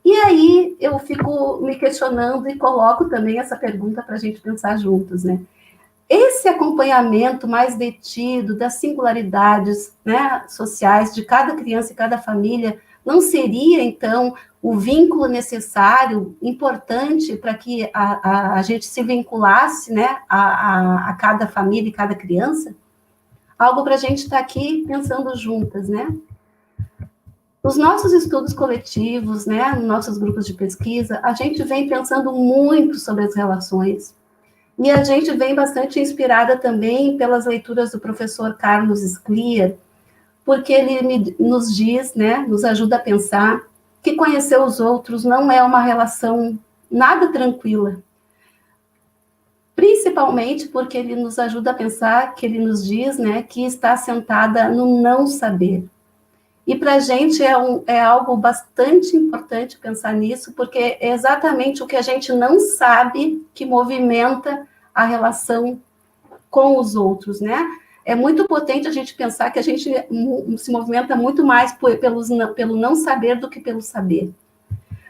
E aí eu fico me questionando e coloco também essa pergunta para a gente pensar juntos, né? Esse acompanhamento mais detido das singularidades, né, sociais de cada criança e cada família não seria, então, o vínculo necessário, importante, para que a gente se vinculasse, né, a cada família e cada criança? Algo para a gente estar aqui pensando juntas, né? Nos nossos estudos coletivos, né, nos nossos grupos de pesquisa, a gente vem pensando muito sobre as relações. E a gente vem bastante inspirada também pelas leituras do professor Carlos Scliar, porque ele nos diz, né, nos ajuda a pensar que conhecer os outros não é uma relação nada tranquila. Principalmente porque ele nos ajuda a pensar, que ele nos diz, né, que está assentada no não saber. E para a gente é algo bastante importante pensar nisso, porque é exatamente o que a gente não sabe que movimenta a relação com os outros, né? É muito potente a gente pensar que a gente se movimenta muito mais pelo não saber do que pelo saber.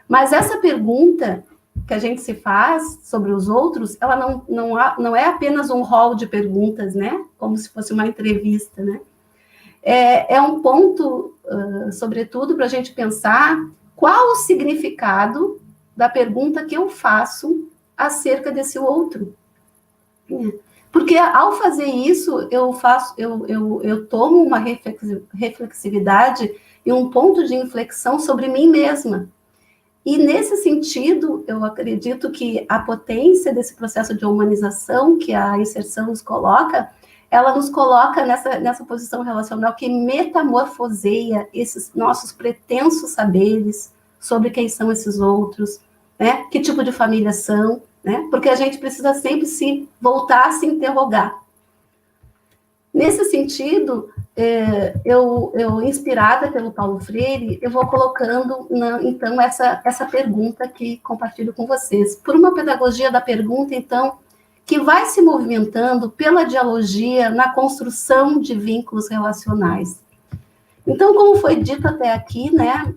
Mas essa pergunta que a gente se faz sobre os outros, ela não é apenas um rol de perguntas, né? Como se fosse uma entrevista, né? É um ponto, sobretudo, para a gente pensar qual o significado da pergunta que eu faço acerca desse outro. Porque, ao fazer isso, eu tomo uma reflexividade e um ponto de inflexão sobre mim mesma. E, nesse sentido, eu acredito que a potência desse processo de humanização que a inserção nos coloca, ela nos coloca nessa posição relacional que metamorfoseia esses nossos pretensos saberes sobre quem são esses outros, né? Que tipo de família são, né? Porque a gente precisa sempre se voltar a se interrogar. Nesse sentido, eu inspirada pelo Paulo Freire, eu vou colocando, então, essa pergunta que compartilho com vocês. Por uma pedagogia da pergunta, então, que vai se movimentando pela dialogia na construção de vínculos relacionais. Então, como foi dito até aqui, né,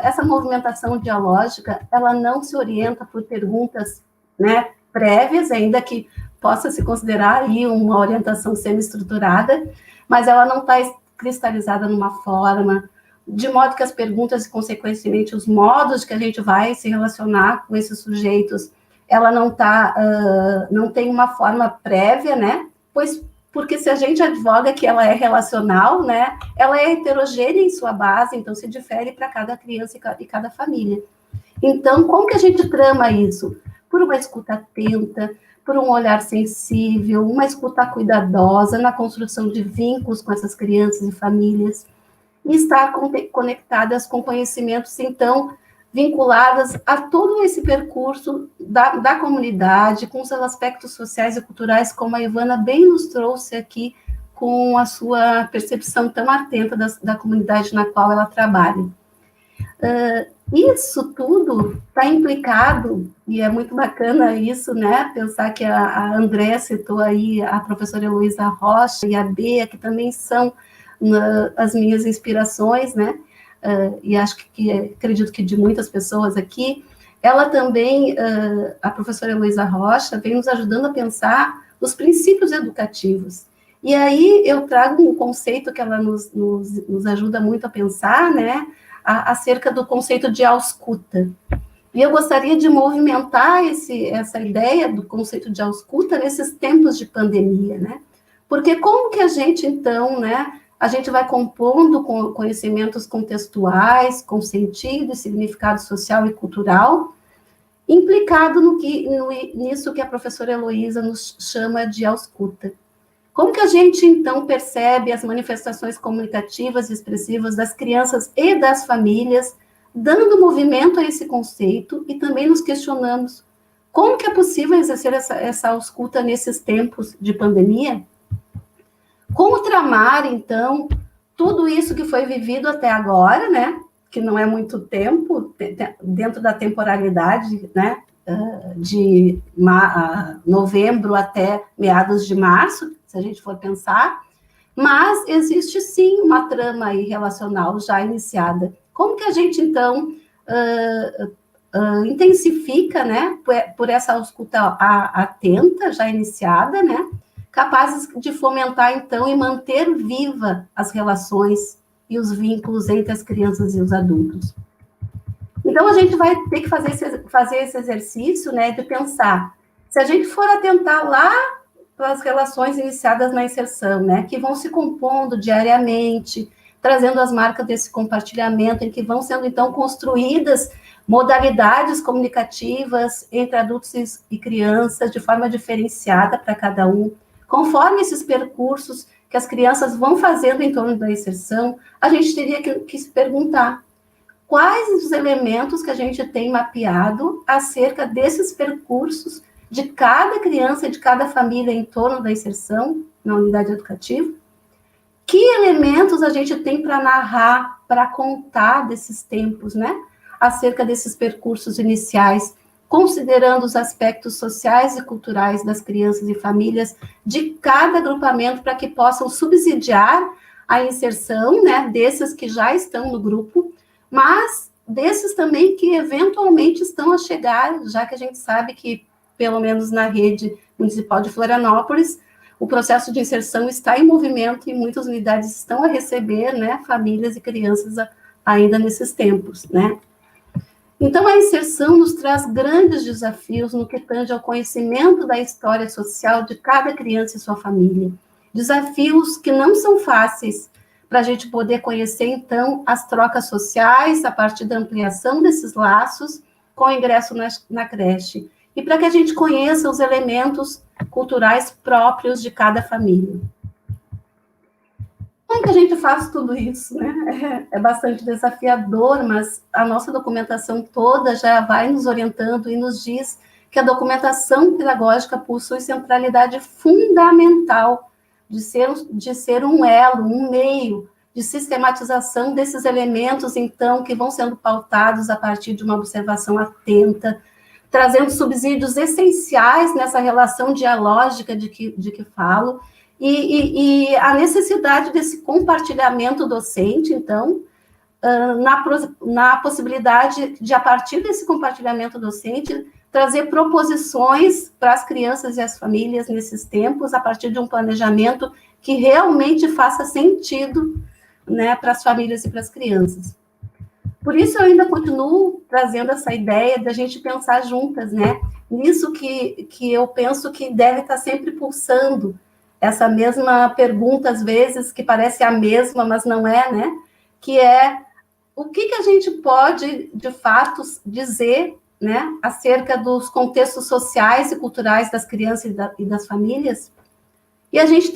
essa movimentação dialógica, ela não se orienta por perguntas, né, prévias, ainda que possa se considerar aí uma orientação semi-estruturada, mas ela não está cristalizada numa forma, de modo que as perguntas e, consequentemente, os modos que a gente vai se relacionar com esses sujeitos, ela não tem uma forma prévia, né? Porque se a gente advoga que ela é relacional, né? Ela é heterogênea em sua base, então se difere para cada criança e cada família. Então, como que a gente trama isso? Por uma escuta atenta, por um olhar sensível, uma escuta cuidadosa na construção de vínculos com essas crianças e famílias, e estar conectadas com conhecimentos, então, vinculadas a todo esse percurso da comunidade, com os seus aspectos sociais e culturais, como a Ivana bem nos trouxe aqui, com a sua percepção tão atenta da comunidade na qual ela trabalha. Isso tudo está implicado, e é muito bacana isso, né, pensar que a Andréa citou aí a professora Heloísa Rocha e a Bea, que também são as minhas inspirações, né, e acredito que de muitas pessoas aqui, ela também, a professora Heloísa Rocha, vem nos ajudando a pensar os princípios educativos. E aí eu trago um conceito que ela nos ajuda muito a pensar, né, acerca do conceito de ausculta. E eu gostaria de movimentar essa ideia do conceito de ausculta nesses tempos de pandemia, né? Porque como que a gente, então, né, a gente vai compondo com conhecimentos contextuais, com sentido e significado social e cultural, implicado nisso que a professora Heloísa nos chama de ausculta. Como que a gente, então, percebe as manifestações comunicativas e expressivas das crianças e das famílias dando movimento a esse conceito e também nos questionamos como que é possível exercer essa escuta nesses tempos de pandemia? Como tramar, então, tudo isso que foi vivido até agora, né? Que não é muito tempo, dentro da temporalidade, né? De novembro até meados de março, se a gente for pensar, mas existe sim uma trama aí relacional já iniciada. Como que a gente, então, intensifica, né, por essa escuta atenta, já iniciada, né, capazes de fomentar, então, e manter viva as relações e os vínculos entre as crianças e os adultos. Então, a gente vai ter que fazer esse exercício, né, de pensar, se a gente for atentar lá para as relações iniciadas na inserção, né, que vão se compondo diariamente, trazendo as marcas desse compartilhamento, em que vão sendo, então, construídas modalidades comunicativas entre adultos e crianças, de forma diferenciada para cada um, conforme esses percursos que as crianças vão fazendo em torno da inserção, a gente teria que se perguntar quais os elementos que a gente tem mapeado acerca desses percursos de cada criança e de cada família em torno da inserção na unidade educativa. Que elementos a gente tem para narrar, para contar desses tempos, né? Acerca desses percursos iniciais, considerando os aspectos sociais e culturais das crianças e famílias de cada agrupamento, para que possam subsidiar a inserção, né, desses que já estão no grupo, mas desses também que eventualmente estão a chegar, já que a gente sabe que, pelo menos na rede municipal de Florianópolis, o processo de inserção está em movimento e muitas unidades estão a receber, né, famílias e crianças ainda nesses tempos, né. Então, a inserção nos traz grandes desafios no que tange ao conhecimento da história social de cada criança e sua família. Desafios que não são fáceis para a gente poder conhecer, então, as trocas sociais a partir da ampliação desses laços com o ingresso na creche. E para que a gente conheça os elementos culturais próprios de cada família. Como que a gente faz tudo isso, né? É bastante desafiador, mas a nossa documentação toda já vai nos orientando e nos diz que a documentação pedagógica possui centralidade fundamental de ser um elo, um meio de sistematização desses elementos, então, que vão sendo pautados a partir de uma observação atenta, trazendo subsídios essenciais nessa relação dialógica de que falo, e a necessidade desse compartilhamento docente, então, na possibilidade de, a partir desse compartilhamento docente, trazer proposições para as crianças e as famílias nesses tempos, a partir de um planejamento que realmente faça sentido, né, para as famílias e para as crianças. Por isso, eu ainda continuo trazendo essa ideia de a gente pensar juntas, né, nisso que eu penso que deve estar sempre pulsando, essa mesma pergunta, às vezes, que parece a mesma, mas não é, né, que é o que a gente pode, de fato, dizer, né, acerca dos contextos sociais e culturais das crianças e das famílias, e a gente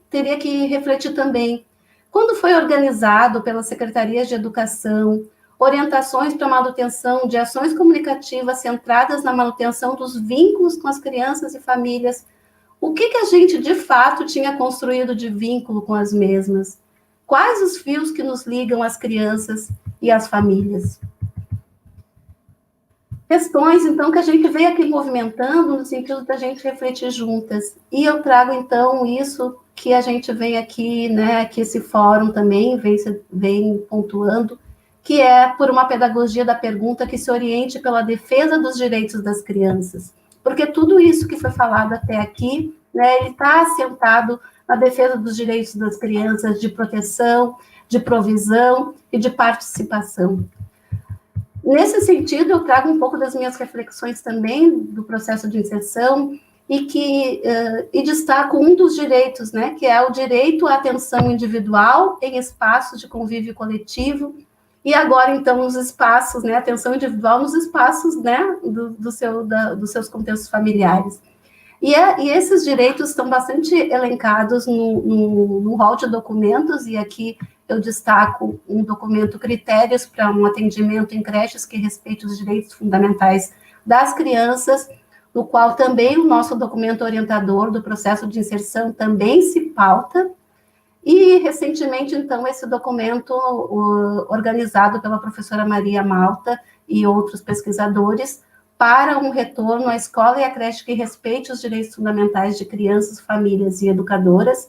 teria que refletir também, quando foi organizado pelas secretarias de educação, orientações para a manutenção de ações comunicativas centradas na manutenção dos vínculos com as crianças e famílias, o que a gente, de fato, tinha construído de vínculo com as mesmas? Quais os fios que nos ligam às crianças e às famílias? Questões, então, que a gente veio aqui movimentando no sentido da gente refletir juntas. E eu trago, então, isso que a gente vem aqui, né, que esse fórum também vem pontuando, que é por uma pedagogia da pergunta que se oriente pela defesa dos direitos das crianças. Porque tudo isso que foi falado até aqui, né, ele está assentado na defesa dos direitos das crianças, de proteção, de provisão e de participação. Nesse sentido, eu trago um pouco das minhas reflexões também do processo de inserção e destaco um dos direitos, né, que é o direito à atenção individual em espaços de convívio coletivo, e agora, então, nos espaços, né, atenção individual nos espaços, né, dos seus contextos familiares. E esses direitos estão bastante elencados no rol de documentos, e aqui eu destaco um documento Critérios para um atendimento em creches que respeite os direitos fundamentais das crianças, no qual também o nosso documento orientador do processo de inserção também se pauta, e, recentemente, então, esse documento organizado pela professora Maria Malta e outros pesquisadores para um retorno à escola e à creche que respeite os direitos fundamentais de crianças, famílias e educadoras,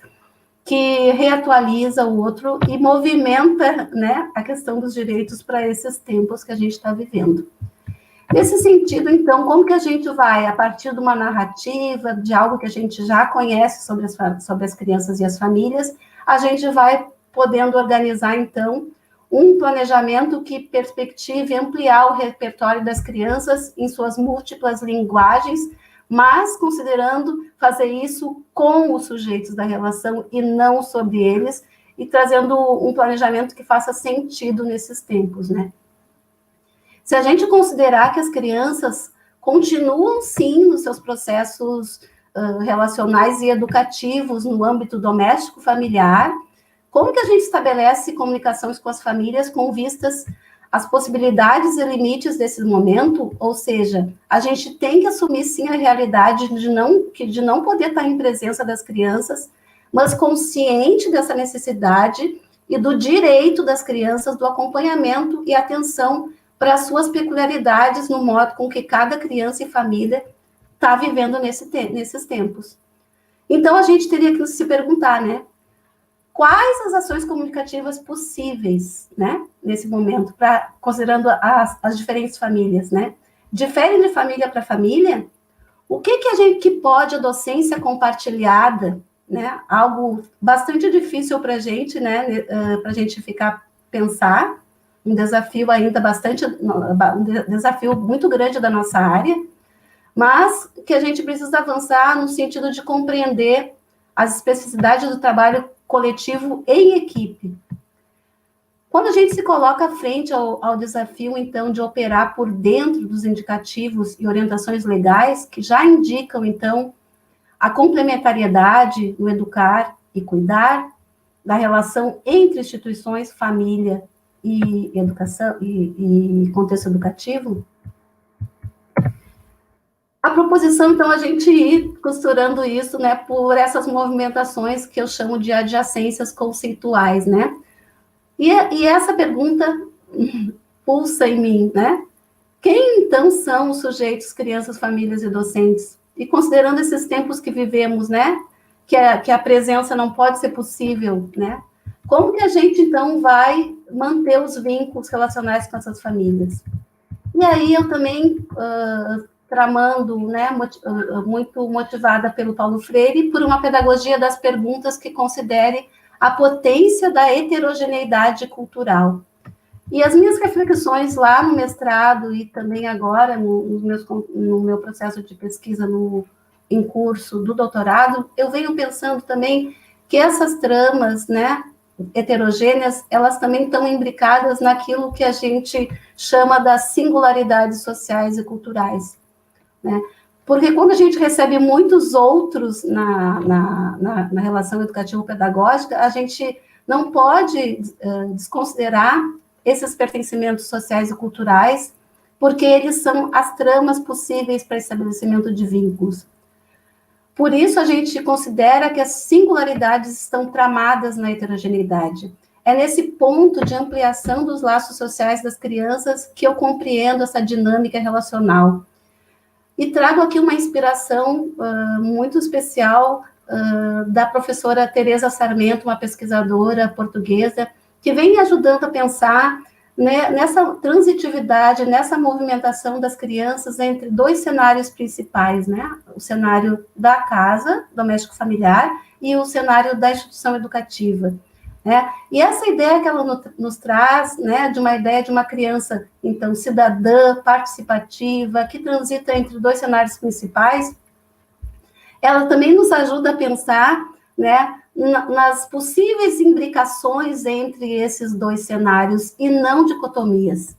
que reatualiza o outro e movimenta, né, a questão dos direitos para esses tempos que a gente está vivendo. Nesse sentido, então, como que a gente vai, a partir de uma narrativa, de algo que a gente já conhece sobre as crianças e as famílias, a gente vai podendo organizar, então, um planejamento que perspective ampliar o repertório das crianças em suas múltiplas linguagens, mas considerando fazer isso com os sujeitos da relação e não sobre eles, e trazendo um planejamento que faça sentido nesses tempos, né? Se a gente considerar que as crianças continuam, sim, nos seus processos relacionais e educativos no âmbito doméstico familiar, como que a gente estabelece comunicações com as famílias com vistas às possibilidades e limites desse momento? Ou seja, a gente tem que assumir, sim, a realidade de não poder estar em presença das crianças, mas consciente dessa necessidade e do direito das crianças do acompanhamento e atenção para as suas peculiaridades no modo com que cada criança e família está vivendo nesses tempos. Então, a gente teria que se perguntar, né? Quais as ações comunicativas possíveis, né? Nesse momento, considerando as diferentes famílias, né? Difere de família para família? O que pode a docência compartilhada, né? Algo bastante difícil para a gente, né? Para a gente pensar, um desafio ainda um desafio muito grande da nossa área, mas que a gente precisa avançar no sentido de compreender as especificidades do trabalho coletivo em equipe. Quando a gente se coloca frente ao desafio, então, de operar por dentro dos indicativos e orientações legais, que já indicam, então, a complementariedade no educar e cuidar, da relação entre instituições, família e educação e contexto educativo, a proposição, então, a gente ir costurando isso, né, por essas movimentações que eu chamo de adjacências conceituais, né? E essa pergunta pulsa em mim, né? Quem, então, são os sujeitos, crianças, famílias e docentes? E considerando esses tempos que vivemos, né, que a presença não pode ser possível, né? Como que a gente, então, vai manter os vínculos relacionais com essas famílias? E aí eu também, tramando, né, muito motivada pelo Paulo Freire, por uma pedagogia das perguntas que considere a potência da heterogeneidade cultural. E as minhas reflexões lá no mestrado e também agora no meu processo de pesquisa em curso do doutorado, eu venho pensando também que essas tramas, né, heterogêneas, elas também estão imbricadas naquilo que a gente chama das singularidades sociais e culturais, né? Porque quando a gente recebe muitos outros na relação educativo-pedagógica, a gente não pode desconsiderar esses pertencimentos sociais e culturais, porque eles são as tramas possíveis para estabelecimento de vínculos. Por isso, a gente considera que as singularidades estão tramadas na heterogeneidade. É nesse ponto de ampliação dos laços sociais das crianças que eu compreendo essa dinâmica relacional. E trago aqui uma inspiração muito especial da professora Teresa Sarmento, uma pesquisadora portuguesa, que vem ajudando a pensar, né, nessa transitividade, nessa movimentação das crianças entre dois cenários principais, né? O cenário da casa, doméstico familiar, e o cenário da instituição educativa, né? E essa ideia que ela nos traz, né, de uma ideia de uma criança, então, cidadã, participativa, que transita entre dois cenários principais, ela também nos ajuda a pensar, né, nas possíveis imbricações entre esses dois cenários e não dicotomias.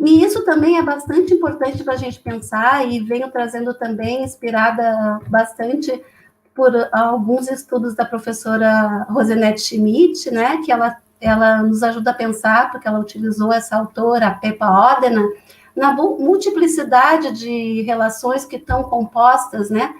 E isso também é bastante importante para a gente pensar, e venho trazendo também, inspirada bastante por alguns estudos da professora Rosenete Schmidt, né, que ela nos ajuda a pensar, porque ela utilizou essa autora, a Peppa Ordena, na multiplicidade de relações que estão compostas, né,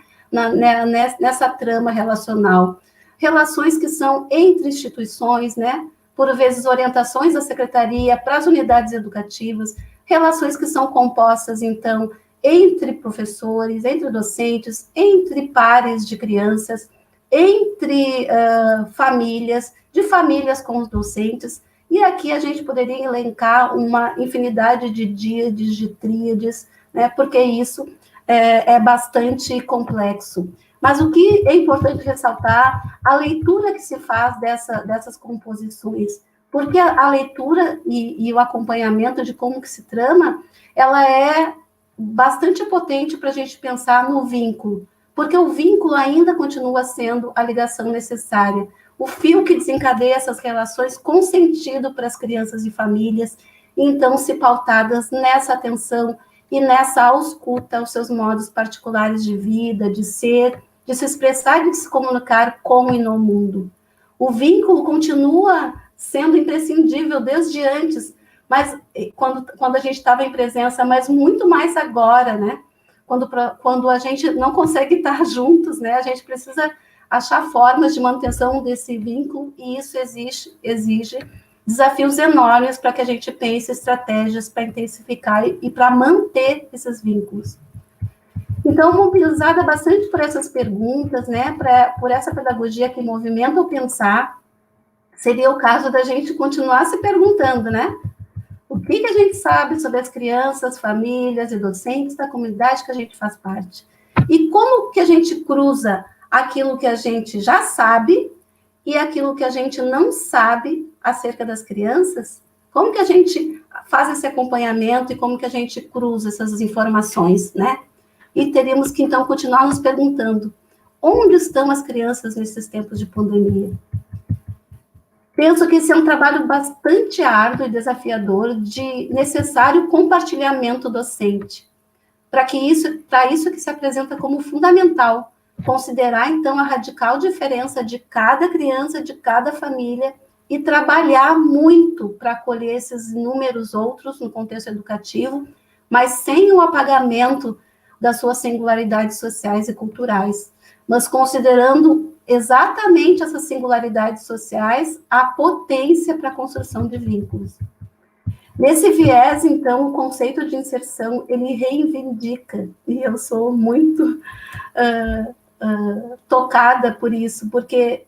nessa trama relacional. Relações que são entre instituições, né, por vezes orientações da secretaria para as unidades educativas, relações que são compostas, então, entre professores, entre docentes, entre pares de crianças, entre famílias, de famílias com os docentes, e aqui a gente poderia elencar uma infinidade de díades, de tríades, né, porque isso é bastante complexo. Mas o que é importante ressaltar, a leitura que se faz dessas composições, porque a leitura e o acompanhamento de como que se trama, ela é bastante potente para a gente pensar no vínculo, porque o vínculo ainda continua sendo a ligação necessária, o fio que desencadeia essas relações com sentido para as crianças e famílias, então se pautadas nessa atenção e nessa ausculta aos seus modos particulares de vida, de ser, de se expressar e de se comunicar com e no mundo. O vínculo continua sendo imprescindível desde antes, mas quando a gente estava em presença, mas muito mais agora, né? Quando a gente não consegue estar juntos, né? A gente precisa achar formas de manutenção desse vínculo, e isso exige desafios enormes para que a gente pense estratégias para intensificar e para manter esses vínculos. Então, mobilizada bastante por essas perguntas, né, por essa pedagogia que movimenta o pensar, seria o caso da gente continuar se perguntando, né, o que a gente sabe sobre as crianças, famílias e docentes da comunidade que a gente faz parte? E como que a gente cruza aquilo que a gente já sabe e aquilo que a gente não sabe acerca das crianças? Como que a gente faz esse acompanhamento e como que a gente cruza essas informações, né? E teríamos que, então, continuar nos perguntando, onde estão as crianças nesses tempos de pandemia? Penso que esse é um trabalho bastante árduo e desafiador de necessário compartilhamento docente, para isso que se apresenta como fundamental, considerar, então, a radical diferença de cada criança, de cada família, e trabalhar muito para acolher esses inúmeros outros no contexto educativo, mas sem o apagamento das suas singularidades sociais e culturais, mas considerando exatamente essas singularidades sociais a potência para a construção de vínculos. Nesse viés, então, o conceito de inserção, ele reivindica, e eu sou muito tocada por isso, porque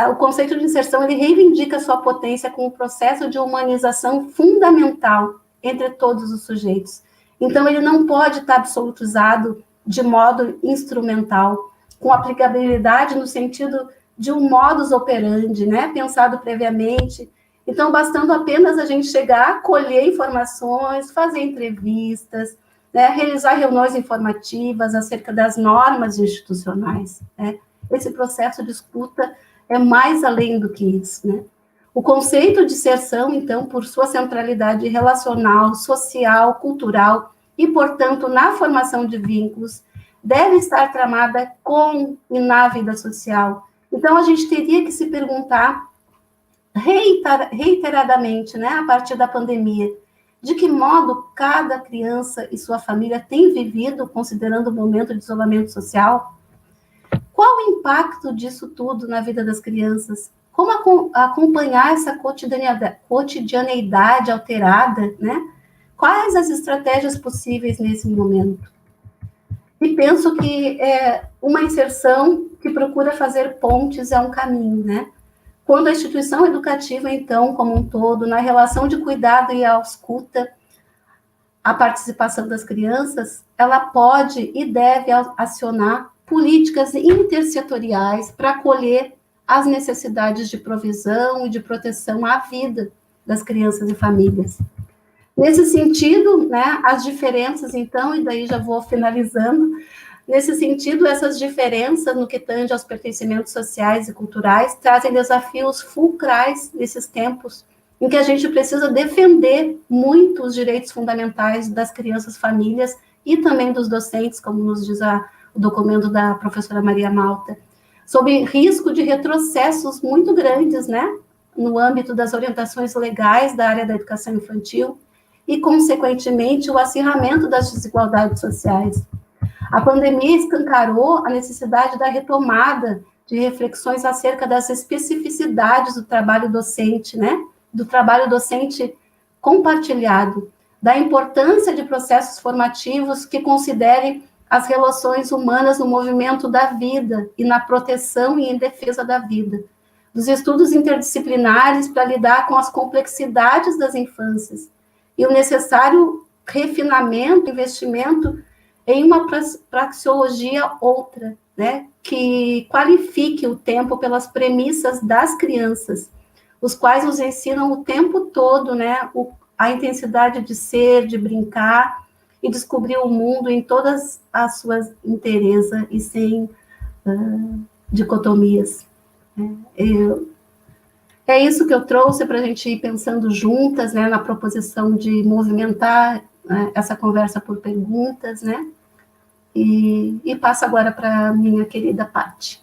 o conceito de inserção, ele reivindica sua potência como processo de humanização fundamental entre todos os sujeitos. Então, ele não pode estar absolutizado de modo instrumental, com aplicabilidade no sentido de um modus operandi, né, pensado previamente. Então, bastando apenas a gente chegar, colher informações, fazer entrevistas, né, realizar reuniões informativas acerca das normas institucionais, né? Esse processo de escuta é mais além do que isso, né? O conceito de inserção, então, por sua centralidade relacional, social, cultural e, portanto, na formação de vínculos, deve estar tramada com e na vida social. Então, a gente teria que se perguntar reiteradamente, né, a partir da pandemia, de que modo cada criança e sua família tem vivido, considerando o momento de isolamento social? Qual o impacto disso tudo na vida das crianças? Como acompanhar essa cotidianeidade alterada, né? Quais as estratégias possíveis nesse momento? E penso que uma inserção que procura fazer pontes é um caminho, né? Quando a instituição educativa, então, como um todo, na relação de cuidado e ausculta a participação das crianças, ela pode e deve acionar políticas intersetoriais para acolher as necessidades de provisão e de proteção à vida das crianças e famílias. Nesse sentido, né, as diferenças, então, e daí já vou finalizando, nesse sentido, essas diferenças no que tange aos pertencimentos sociais e culturais trazem desafios fulcrais nesses tempos em que a gente precisa defender muito os direitos fundamentais das crianças, famílias e também dos docentes, como nos diz o documento da professora Maria Malta, sob risco de retrocessos muito grandes, né, no âmbito das orientações legais da área da educação infantil e, consequentemente, o acirramento das desigualdades sociais. A pandemia escancarou a necessidade da retomada de reflexões acerca das especificidades do trabalho docente, né, do trabalho docente compartilhado, da importância de processos formativos que considerem as relações humanas no movimento da vida e na proteção e em defesa da vida, dos estudos interdisciplinares para lidar com as complexidades das infâncias e o necessário refinamento, investimento em uma praxeologia outra, né, que qualifique o tempo pelas premissas das crianças, os quais nos ensinam o tempo todo, né, a intensidade de ser, de brincar e descobrir o mundo em todas as suas inteirezas e sem dicotomias. É isso que eu trouxe para a gente ir pensando juntas, né, na proposição de movimentar, né, essa conversa por perguntas, né, e passo agora para a minha querida Paty.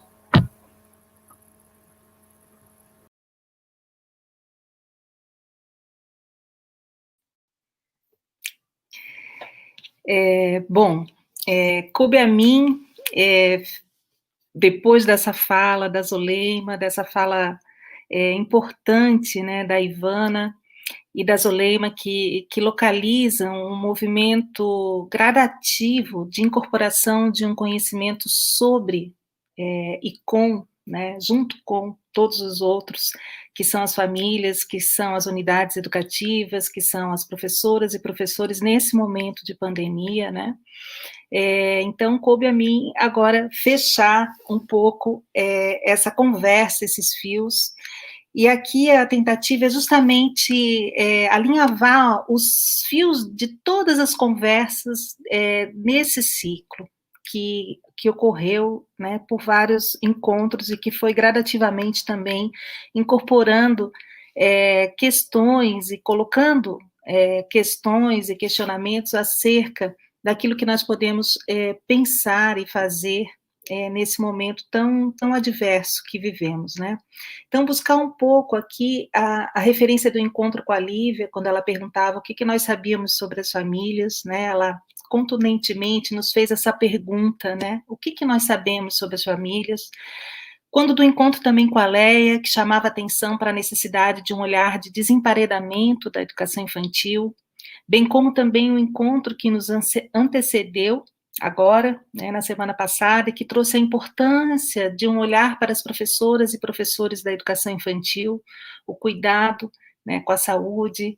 Coube a mim, depois dessa fala da Zoleima, dessa fala importante, né, da Ivana e da Zoleima, que localizam um movimento gradativo de incorporação de um conhecimento sobre e com, né, junto com todos os outros, que são as famílias, que são as unidades educativas, que são as professoras e professores nesse momento de pandemia, né? Então, coube a mim agora fechar um pouco essa conversa, esses fios, e aqui a tentativa é justamente alinhavar os fios de todas as conversas nesse ciclo que ocorreu, né, por vários encontros e que foi gradativamente também incorporando questões e colocando questões e questionamentos acerca daquilo que nós podemos pensar e fazer nesse momento tão adverso que vivemos, né? Então, buscar um pouco aqui a referência do encontro com a Lívia, quando ela perguntava o que nós sabíamos sobre as famílias, né? Ela contundentemente nos fez essa pergunta, né? O que nós sabemos sobre as famílias? Quando do encontro também com a Leia, que chamava atenção para a necessidade de um olhar de desemparedamento da educação infantil, bem como também o encontro que nos antecedeu agora, né, na semana passada, que trouxe a importância de um olhar para as professoras e professores da educação infantil, o cuidado, né, com a saúde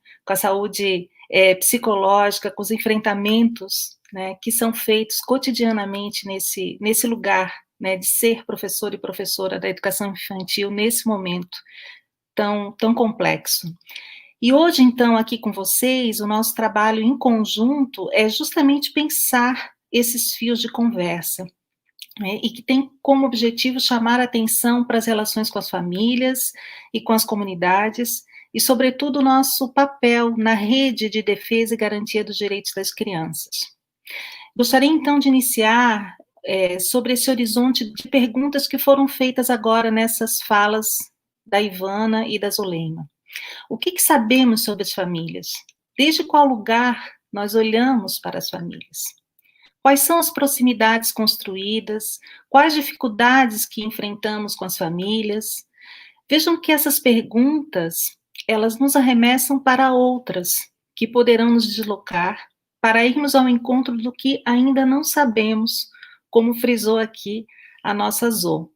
psicológica, com os enfrentamentos, né, que são feitos cotidianamente nesse lugar, né, de ser professor e professora da educação infantil nesse momento tão complexo. E hoje, então, aqui com vocês, o nosso trabalho em conjunto é justamente pensar esses fios de conversa, né, e que tem como objetivo chamar a atenção para as relações com as famílias e com as comunidades, e, sobretudo, o nosso papel na rede de defesa e garantia dos direitos das crianças. Gostaria, então, de iniciar sobre esse horizonte de perguntas que foram feitas agora nessas falas da Ivana e da Zoleima. O que sabemos sobre as famílias? Desde qual lugar nós olhamos para as famílias? Quais são as proximidades construídas? Quais dificuldades que enfrentamos com as famílias? Vejam que essas perguntas, elas nos arremessam para outras, que poderão nos deslocar para irmos ao encontro do que ainda não sabemos, como frisou aqui a nossa Zô.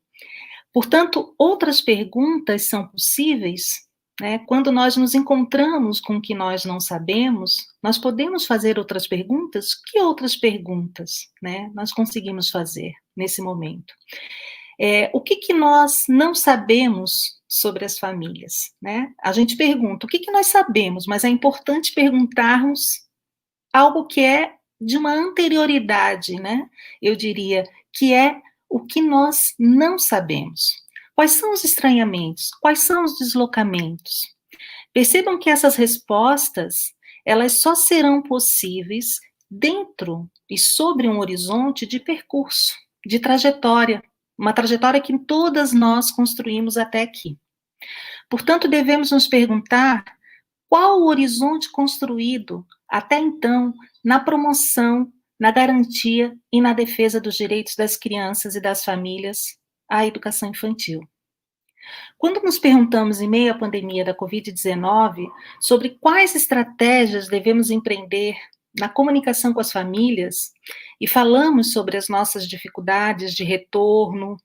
Portanto, outras perguntas são possíveis, né? Quando nós nos encontramos com o que nós não sabemos, nós podemos fazer outras perguntas? Que outras perguntas, né, nós conseguimos fazer nesse momento? O que nós não sabemos sobre as famílias, né? A gente pergunta, o que nós sabemos? Mas é importante perguntarmos algo que é de uma anterioridade, né? Eu diria, que é o que nós não sabemos. Quais são os estranhamentos? Quais são os deslocamentos? Percebam que essas respostas, elas só serão possíveis dentro e sobre um horizonte de percurso, de trajetória, uma trajetória que todas nós construímos até aqui. Portanto, devemos nos perguntar qual o horizonte construído até então na promoção, na garantia e na defesa dos direitos das crianças e das famílias à educação infantil. Quando nos perguntamos, em meio à pandemia da Covid-19, sobre quais estratégias devemos empreender na comunicação com as famílias, e falamos sobre as nossas dificuldades de retorno,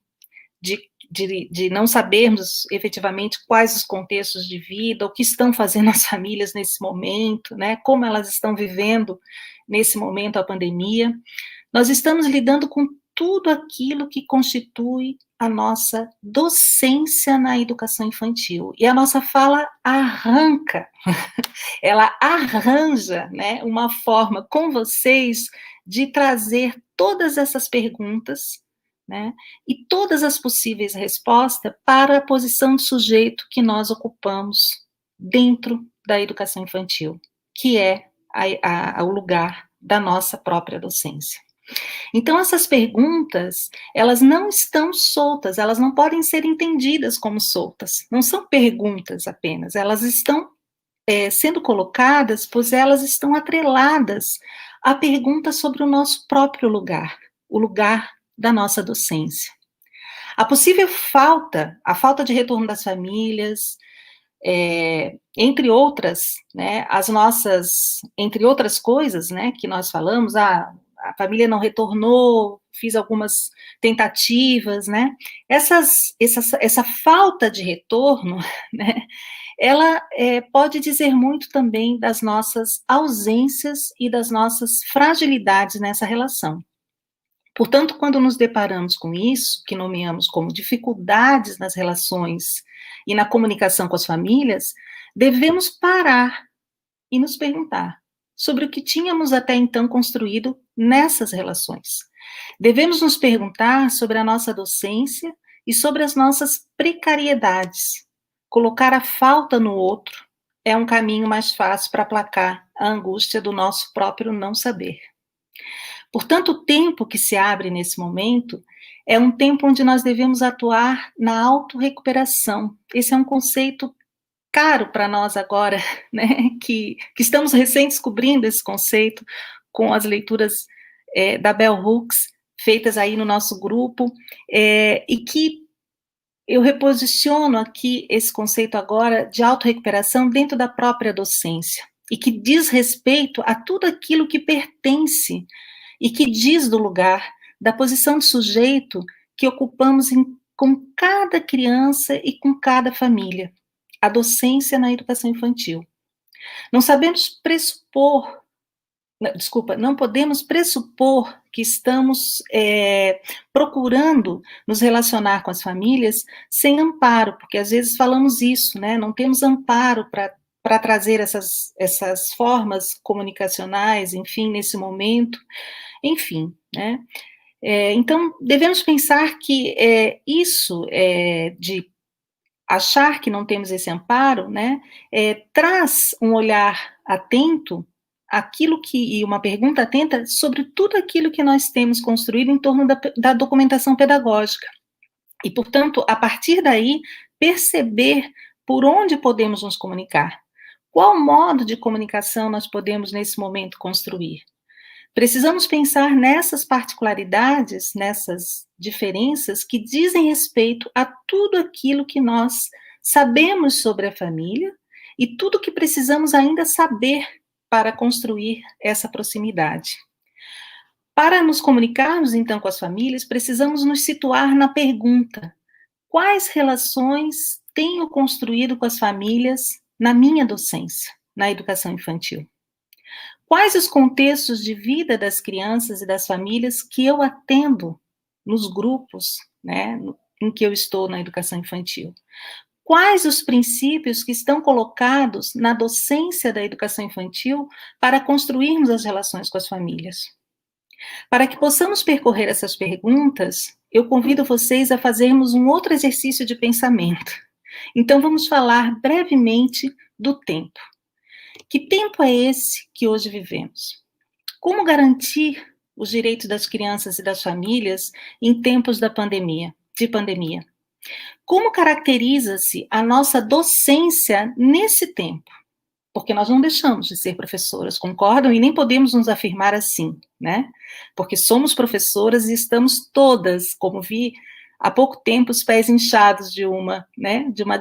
de não sabermos efetivamente quais os contextos de vida, o que estão fazendo as famílias nesse momento, né, como elas estão vivendo nesse momento a pandemia, nós estamos lidando com tudo aquilo que constitui a nossa docência na educação infantil. E a nossa fala arranca, ela arranja, né, uma forma com vocês de trazer todas essas perguntas, né, e todas as possíveis respostas para a posição de sujeito que nós ocupamos dentro da educação infantil, que é o lugar da nossa própria docência. Então, essas perguntas, elas não estão soltas, elas não podem ser entendidas como soltas, não são perguntas apenas, elas estão sendo colocadas, pois elas estão atreladas à pergunta sobre o nosso próprio lugar, o lugar da nossa docência. A possível a falta de retorno das famílias, entre outras, né, entre outras coisas, né, que nós falamos, a família não retornou, fiz algumas tentativas, né, essa falta de retorno, né, ela pode dizer muito também das nossas ausências e das nossas fragilidades nessa relação. Portanto, quando nos deparamos com isso, que nomeamos como dificuldades nas relações e na comunicação com as famílias, devemos parar e nos perguntar sobre o que tínhamos até então construído nessas relações. Devemos nos perguntar sobre a nossa docência e sobre as nossas precariedades. Colocar a falta no outro é um caminho mais fácil para aplacar a angústia do nosso próprio não saber. Portanto, o tempo que se abre nesse momento é um tempo onde nós devemos atuar na autorrecuperação. Esse é um conceito caro para nós agora, né, que estamos recém descobrindo esse conceito com as leituras da Bell Hooks, feitas aí no nosso grupo, e que eu reposiciono aqui esse conceito agora de autorrecuperação dentro da própria docência, e que diz respeito a tudo aquilo que pertence e que diz do lugar, da posição de sujeito que ocupamos com cada criança e com cada família. A docência na educação infantil. Não podemos pressupor que estamos procurando nos relacionar com as famílias sem amparo, porque às vezes falamos isso, né? Não temos amparo para trazer essas formas comunicacionais, enfim, nesse momento, enfim, né? Então, devemos pensar que isso de achar que não temos esse amparo, né, traz um olhar atento e uma pergunta atenta sobre tudo aquilo que nós temos construído em torno da documentação pedagógica. E, portanto, a partir daí, perceber por onde podemos nos comunicar. Qual modo de comunicação nós podemos, nesse momento, construir? Precisamos pensar nessas particularidades, nessas diferenças que dizem respeito a tudo aquilo que nós sabemos sobre a família e tudo que precisamos ainda saber para construir essa proximidade. Para nos comunicarmos, então, com as famílias, precisamos nos situar na pergunta: quais relações tenho construído com as famílias na minha docência, na educação infantil? Quais os contextos de vida das crianças e das famílias que eu atendo nos grupos, né, em que eu estou na educação infantil? Quais os princípios que estão colocados na docência da educação infantil para construirmos as relações com as famílias? Para que possamos percorrer essas perguntas, eu convido vocês a fazermos um outro exercício de pensamento. Então, vamos falar brevemente do tempo. Que tempo é esse que hoje vivemos? Como garantir os direitos das crianças e das famílias em tempos de pandemia. Como caracteriza-se a nossa docência nesse tempo? Porque nós não deixamos de ser professoras, concordam? E nem podemos nos afirmar assim, né? Porque somos professoras e estamos todas, como vi há pouco tempo, os pés inchados de uma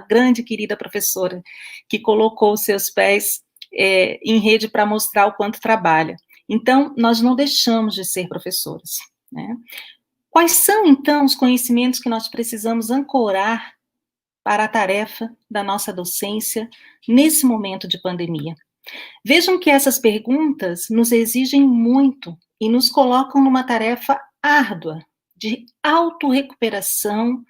grande querida professora, que colocou os seus pés em rede para mostrar o quanto trabalha. Então, nós não deixamos de ser professoras, né? Quais são, então, os conhecimentos que nós precisamos ancorar para a tarefa da nossa docência nesse momento de pandemia? Vejam que essas perguntas nos exigem muito e nos colocam numa tarefa árdua de autorrecuperação,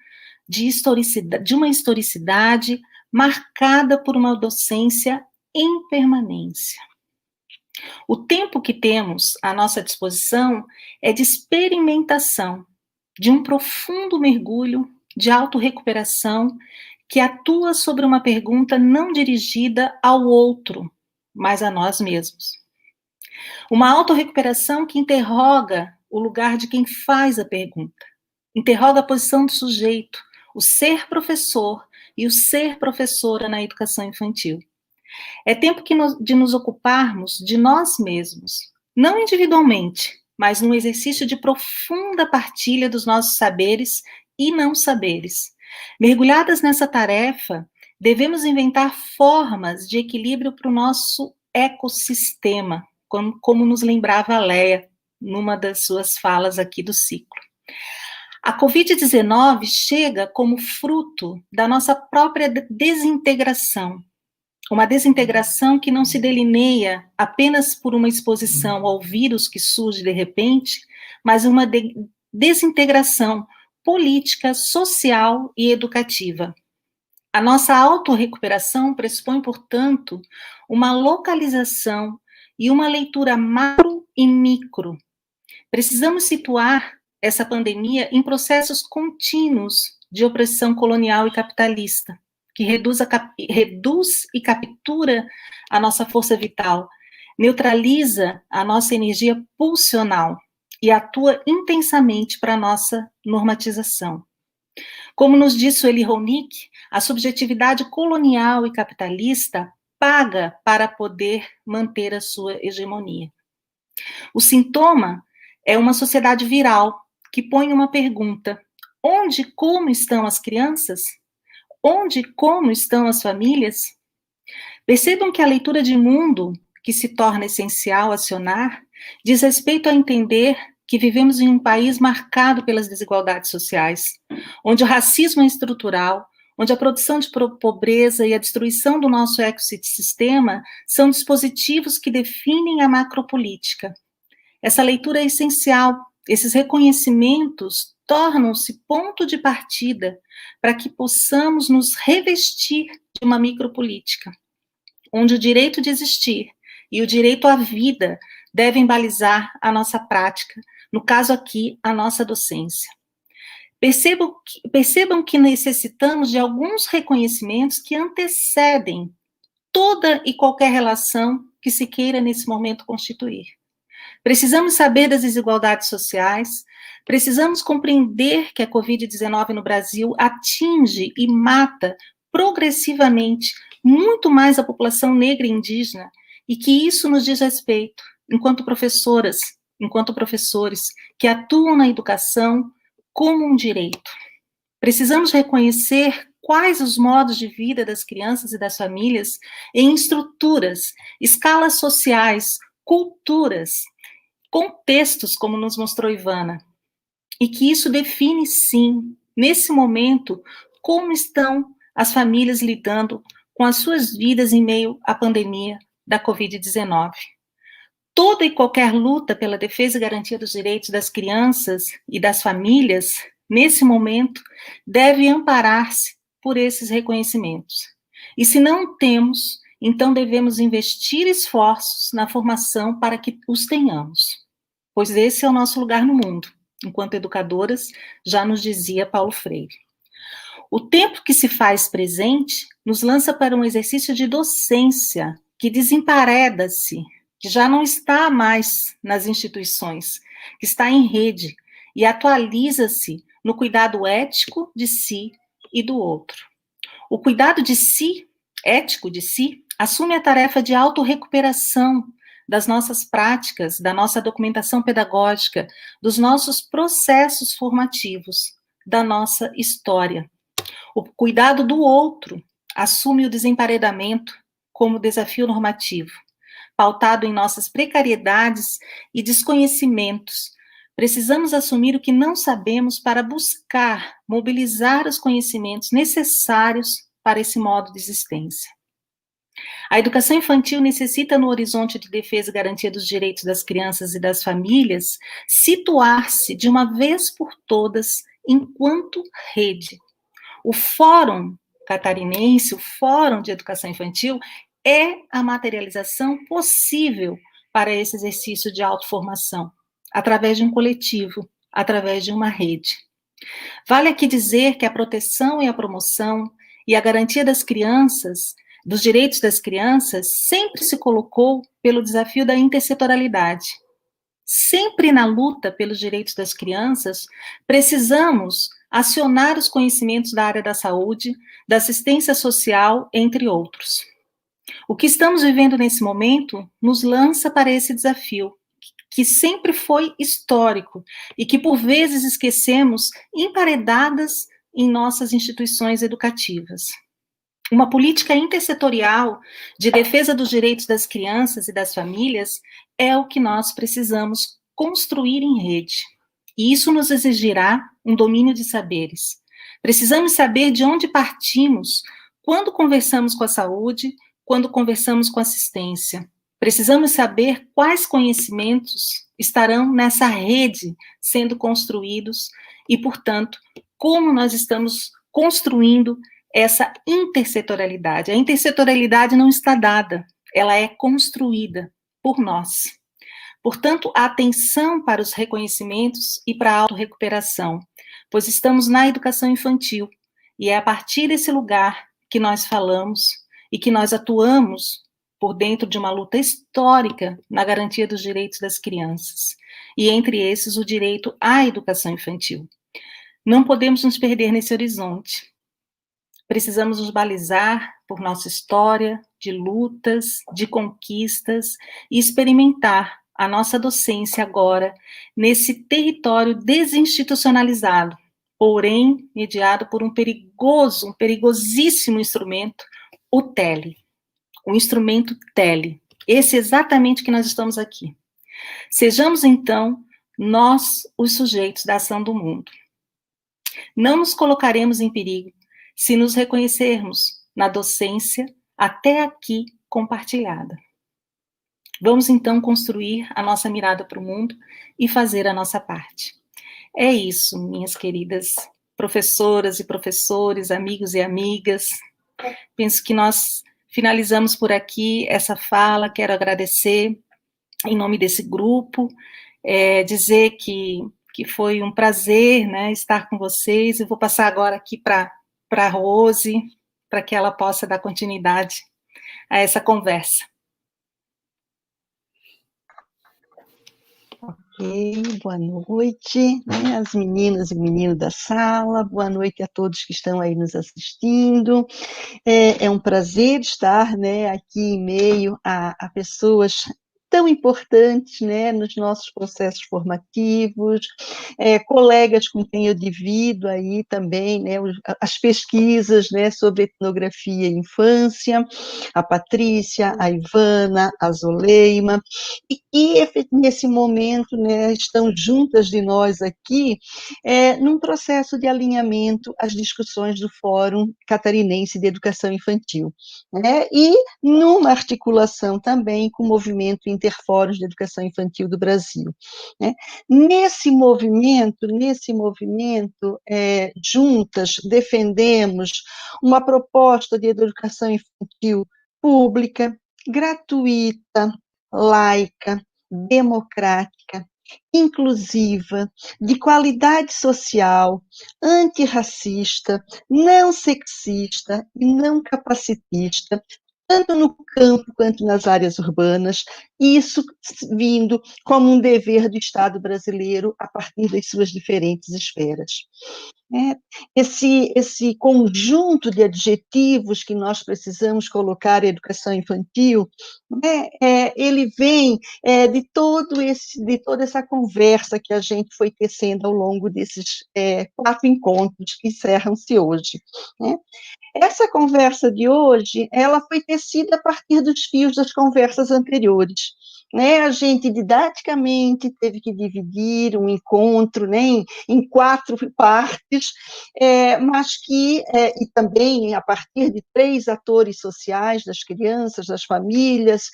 de uma historicidade marcada por uma docência em permanência. O tempo que temos à nossa disposição é de experimentação, de um profundo mergulho de autorrecuperação que atua sobre uma pergunta não dirigida ao outro, mas a nós mesmos. Uma autorrecuperação que interroga o lugar de quem faz a pergunta, interroga a posição do sujeito, o ser professor e o ser professora na educação infantil. É tempo de nos ocuparmos de nós mesmos, não individualmente, mas num exercício de profunda partilha dos nossos saberes e não saberes. Mergulhadas nessa tarefa, devemos inventar formas de equilíbrio para o nosso ecossistema, como nos lembrava a Leia, numa das suas falas aqui do ciclo. A Covid-19 chega como fruto da nossa própria desintegração, uma desintegração que não se delineia apenas por uma exposição ao vírus que surge de repente, mas uma desintegração política, social e educativa. A nossa autorrecuperação pressupõe, portanto, uma localização e uma leitura macro e micro. Precisamos situar essa pandemia em processos contínuos de opressão colonial e capitalista, que reduz e captura a nossa força vital, neutraliza a nossa energia pulsional e atua intensamente para a nossa normatização. Como nos disse o Eli Ronick, a subjetividade colonial e capitalista paga para poder manter a sua hegemonia. O sintoma é uma sociedade viral que põe uma pergunta: onde e como estão as crianças? Onde e como estão as famílias? Percebam que a leitura de mundo, que se torna essencial acionar, diz respeito a entender que vivemos em um país marcado pelas desigualdades sociais, onde o racismo é estrutural, onde a produção de pobreza e a destruição do nosso ecossistema são dispositivos que definem a macropolítica. Essa leitura é essencial. Esses reconhecimentos tornam-se ponto de partida para que possamos nos revestir de uma micropolítica, onde o direito de existir e o direito à vida devem balizar a nossa prática, no caso aqui, a nossa docência. Percebam que necessitamos de alguns reconhecimentos que antecedem toda e qualquer relação que se queira nesse momento constituir. Precisamos saber das desigualdades sociais, precisamos compreender que a Covid-19 no Brasil atinge e mata progressivamente muito mais a população negra e indígena, e que isso nos diz respeito, enquanto professoras, enquanto professores, que atuam na educação como um direito. Precisamos reconhecer quais os modos de vida das crianças e das famílias em estruturas, escalas sociais, culturas, contextos, como nos mostrou Ivana, e que isso define, sim, nesse momento, como estão as famílias lidando com as suas vidas em meio à pandemia da Covid-19. Toda e qualquer luta pela defesa e garantia dos direitos das crianças e das famílias, nesse momento, deve amparar-se por esses reconhecimentos. E se não temos, então devemos investir esforços na formação para que os tenhamos, pois esse é o nosso lugar no mundo, enquanto educadoras, já nos dizia Paulo Freire. O tempo que se faz presente nos lança para um exercício de docência que desempareda-se que já não está mais nas instituições, que está em rede e atualiza-se no cuidado ético de si e do outro. O cuidado de si, ético de si, assume a tarefa de autorrecuperação das nossas práticas, da nossa documentação pedagógica, dos nossos processos formativos, da nossa história. O cuidado do outro assume o desemparedamento como desafio normativo, pautado em nossas precariedades e desconhecimentos. Precisamos assumir o que não sabemos para buscar mobilizar os conhecimentos necessários para esse modo de existência. A educação infantil necessita, no horizonte de defesa e garantia dos direitos das crianças e das famílias, situar-se de uma vez por todas enquanto rede. O Fórum Catarinense, o Fórum de Educação Infantil, é a materialização possível para esse exercício de autoformação, através de um coletivo, através de uma rede. Vale aqui dizer que a proteção e a promoção e a garantia das crianças, dos direitos das crianças, sempre se colocou pelo desafio da intersetorialidade. Sempre na luta pelos direitos das crianças, precisamos acionar os conhecimentos da área da saúde, da assistência social, entre outros. O que estamos vivendo nesse momento nos lança para esse desafio, que sempre foi histórico e que por vezes esquecemos emparedadas em nossas instituições educativas. Uma política intersetorial de defesa dos direitos das crianças e das famílias é o que nós precisamos construir em rede. E isso nos exigirá um domínio de saberes. Precisamos saber de onde partimos quando conversamos com a saúde, quando conversamos com a assistência. Precisamos saber quais conhecimentos estarão nessa rede sendo construídos e, portanto, como nós estamos construindo essa intersetorialidade. A intersetorialidade não está dada, ela é construída por nós. Portanto, a atenção para os reconhecimentos e para a autorrecuperação, pois estamos na educação infantil, e é a partir desse lugar que nós falamos e que nós atuamos por dentro de uma luta histórica na garantia dos direitos das crianças, e entre esses o direito à educação infantil. Não podemos nos perder nesse horizonte. Precisamos nos balizar por nossa história de lutas, de conquistas e experimentar a nossa docência agora nesse território desinstitucionalizado, porém mediado por um perigosíssimo instrumento, o TELE. O instrumento TELE. Esse é exatamente que nós estamos aqui. Sejamos, então, nós os sujeitos da ação do mundo. Não nos colocaremos em perigo se nos reconhecermos na docência até aqui compartilhada. Vamos, então, construir a nossa mirada para o mundo e fazer a nossa parte. É isso, minhas queridas professoras e professores, amigos e amigas. Penso que nós finalizamos por aqui essa fala. Quero agradecer em nome desse grupo, dizer que foi um prazer, né, estar com vocês. Eu vou passar agora aqui para a Rose, para que ela possa dar continuidade a essa conversa. Ok, boa noite, né, as meninas e meninos da sala, boa noite a todos que estão aí nos assistindo. É um prazer estar, né, aqui em meio a pessoas tão importantes, né, nos nossos processos formativos, colegas com quem eu divido aí também, né, as pesquisas, né, sobre etnografia e infância, a Patrícia, a Ivana, a Zoleima, e nesse momento, né, estão juntas de nós aqui, num processo de alinhamento às discussões do Fórum Catarinense de Educação Infantil, né, e numa articulação também com o movimento Interfóruns de Educação Infantil do Brasil, né. Nesse movimento, juntas defendemos uma proposta de educação infantil pública, gratuita, laica, democrática, inclusiva, de qualidade social, antirracista, não sexista e não capacitista, tanto no campo quanto nas áreas urbanas, isso vindo como um dever do Estado brasileiro a partir das suas diferentes esferas. Esse conjunto de adjetivos que nós precisamos colocar à educação infantil, ele vem de toda essa conversa que a gente foi tecendo ao longo desses 4 encontros que encerram-se hoje. Essa conversa de hoje, ela foi tecida a partir dos fios das conversas anteriores. A gente didaticamente teve que dividir um encontro em 4 partes, mas e também a partir de 3 atores sociais, das crianças, das famílias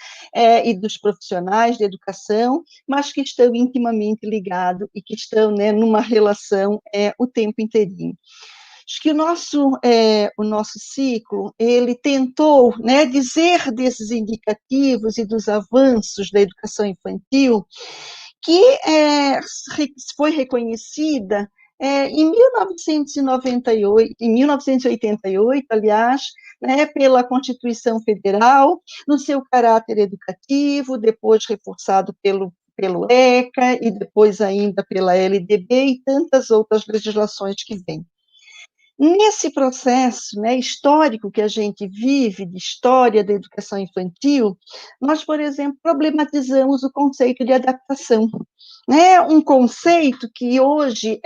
e dos profissionais de educação, mas que estão intimamente ligados e que estão numa relação o tempo inteirinho. Acho que o nosso ciclo, ele tentou dizer desses indicativos e dos avanços da educação infantil, que foi reconhecida em 1988, aliás, pela Constituição Federal, no seu caráter educativo, depois reforçado pelo ECA e depois ainda pela LDB e tantas outras legislações que vêm. Nesse processo histórico que a gente vive, de história da educação infantil, nós, por exemplo, problematizamos o conceito de adaptação. Um conceito que hoje